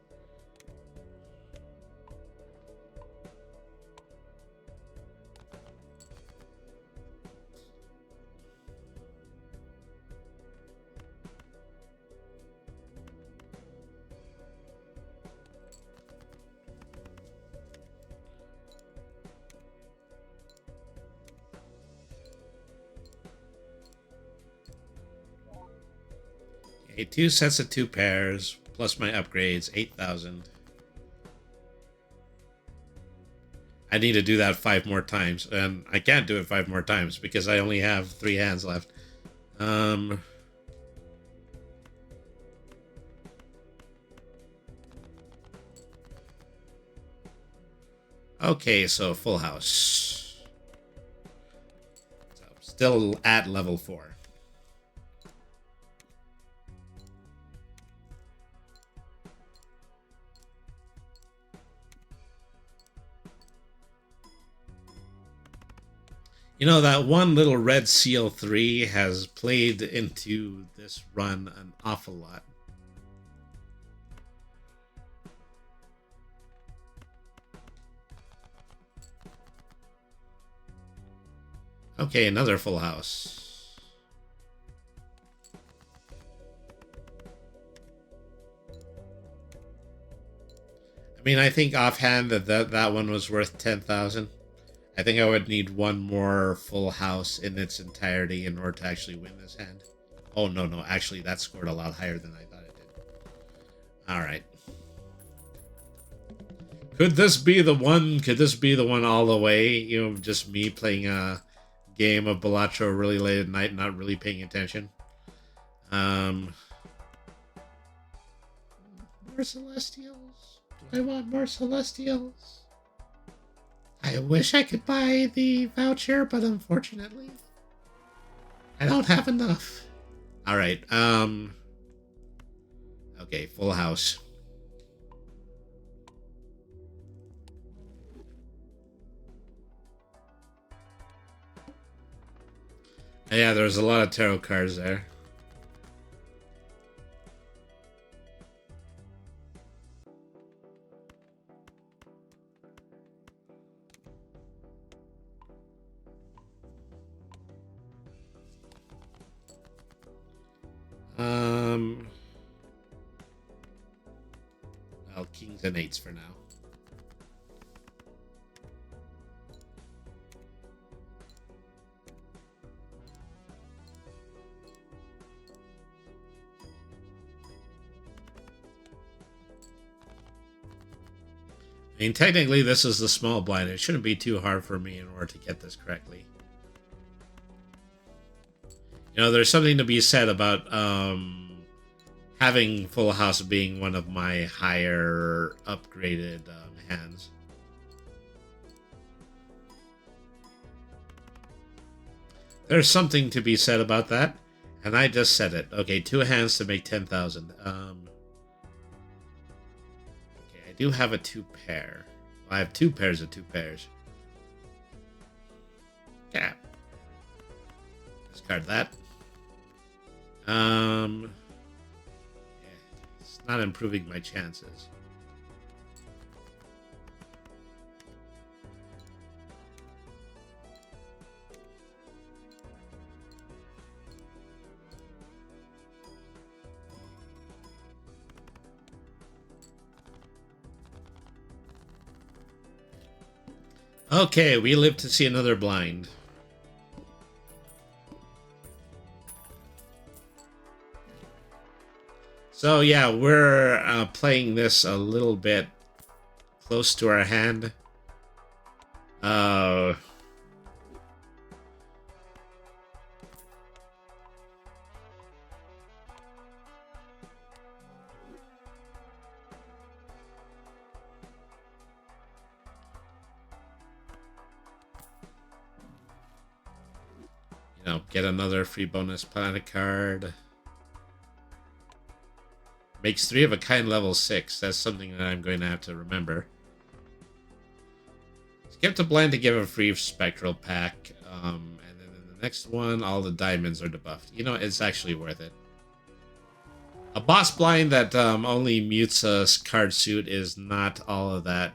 Okay, 2 sets of 2 pairs, plus my upgrades, 8,000. I need to do that 5 more times, and I can't do it 5 more times because I only have 3 hands left. Okay, so full house. So still at level 4. You know, that one little red seal 3 has played into this run an awful lot. Okay, another full house. I mean, I think offhand that one was worth 10,000. I think I would need one more full house in its entirety in order to actually win this hand. Oh, no. Actually, that scored a lot higher than I thought it did. Alright. Could this be the one? Could this be the one all the way? You know, just me playing a game of Balatro really late at night, not really paying attention. More Celestials? Do I want more Celestials? I wish I could buy the voucher, but unfortunately, I don't have enough. Alright, okay, full house. Yeah, there's a lot of tarot cards there. Well, kings and eights for now. I mean, technically, this is the small blind. It shouldn't be too hard for me in order to get this correctly. You know, there's something to be said about having full house being one of my higher upgraded hands. There's something to be said about that, and I just said it. Okay, 2 hands to make 10,000. Okay, I do have a 2 pair. I have 2 pairs of 2 pairs. Yeah. Discard that. Yeah, it's not improving my chances. Okay, we live to see another blind. So yeah, we're playing this a little bit close to our hand. You know, get another free bonus planet card. Makes 3 of a kind level 6. That's something that I'm going to have to remember. Skip to blind to give a free spectral pack. And then in the next one, all the diamonds are debuffed. You know, it's actually worth it. A boss blind that only mutes a card suit is not all of that.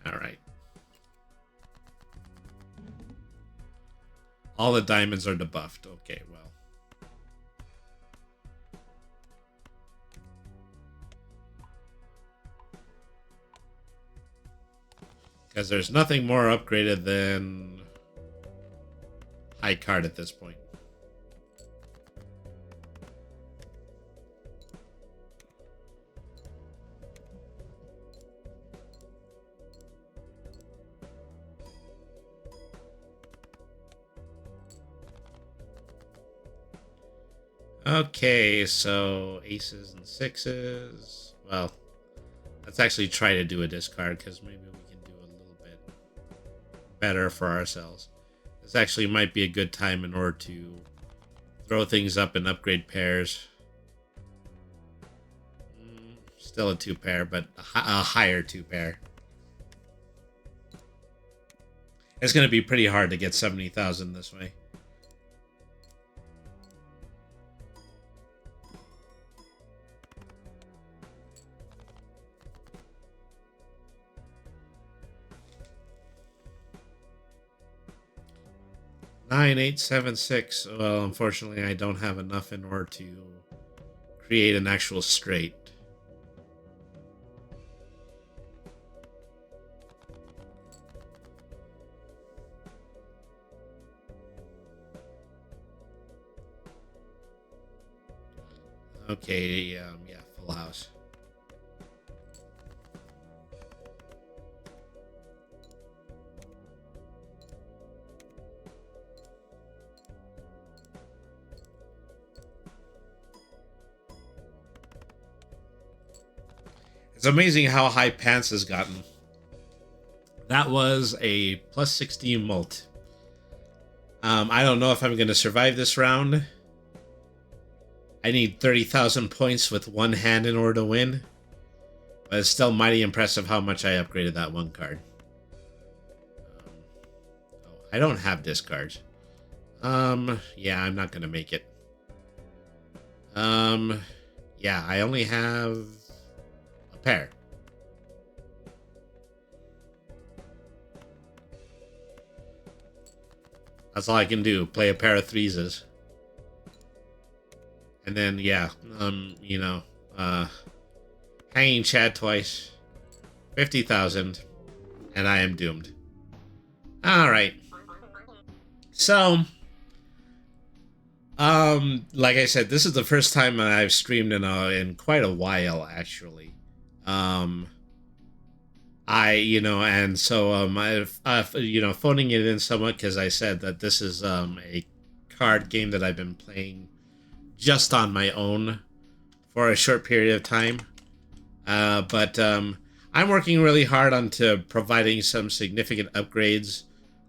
Alright. All the diamonds are debuffed. Okay, well. Because there's nothing more upgraded than high card at this point. Okay, so aces and sixes. Well, let's actually try to do a discard because maybe we can do a little bit better for ourselves. This actually might be a good time in order to throw things up and upgrade pairs. Still a 2-pair, but a higher 2-pair. It's going to be pretty hard to get 70,000 this way. Nine, 8, 7, 6. Well, unfortunately, I don't have enough in order to create an actual straight. Okay, yeah, full house. It's amazing how high Pants has gotten. That was a plus 16 mult. I don't know if I'm going to survive this round. I need 30,000 points with one hand in order to win. But it's still mighty impressive how much I upgraded that one card. I don't have discards. Yeah, I'm not going to make it. Yeah, I only have a pair. That's all I can do. Play a pair of threeses. And then, yeah, hanging Chad twice. 50,000. And I am doomed. Alright. So, like I said, this is the first time I've streamed in quite a while, actually. Phoning it in somewhat because I said that this is a card game that I've been playing just on my own for a short period of time. But I'm working really hard on providing some significant upgrades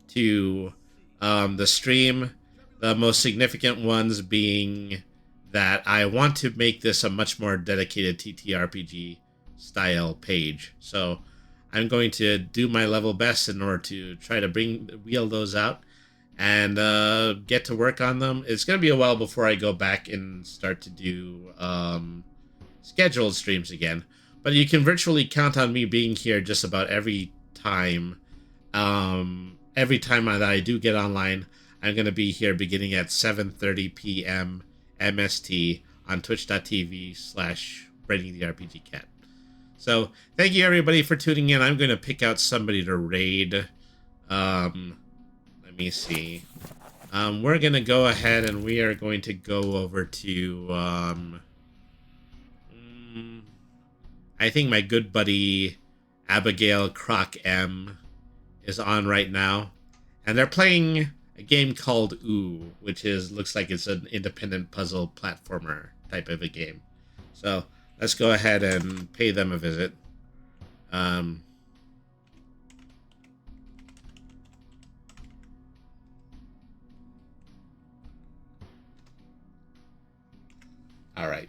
to the stream. The most significant ones being that I want to make this a much more dedicated TTRPG style page. So I'm going to do my level best in order to try to wheel those out and get to work on them. It's going to be a while before I go back and start to do scheduled streams again. But you can virtually count on me being here just about every time. Every time that I do get online, I'm going to be here beginning at 7:30 p.m. MST on twitch.tv/BreakingTheRPGCat. So, thank you everybody for tuning in. I'm going to pick out somebody to raid. Let me see. We're going to go ahead and we are going to go over to, I think my good buddy Abigail Croc M is on right now. And they're playing a game called Ooh, which looks like it's an independent puzzle platformer type of a game. So let's go ahead and pay them a visit. All right.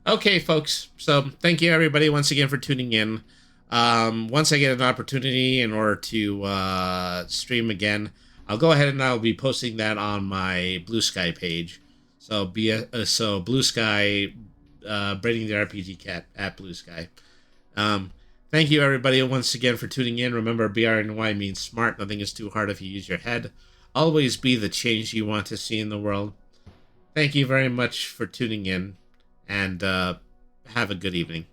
Okay, folks. So thank you, everybody, once again for tuning in. Once I get an opportunity in order to stream again, I'll go ahead and I'll be posting that on my Blue Sky page. So Blue Sky, Braiding the RPG Cat at Blue Sky. Thank you, everybody, once again for tuning in. Remember, BRNY means smart. Nothing is too hard if you use your head. Always be the change you want to see in the world. Thank you very much for tuning in, and have a good evening.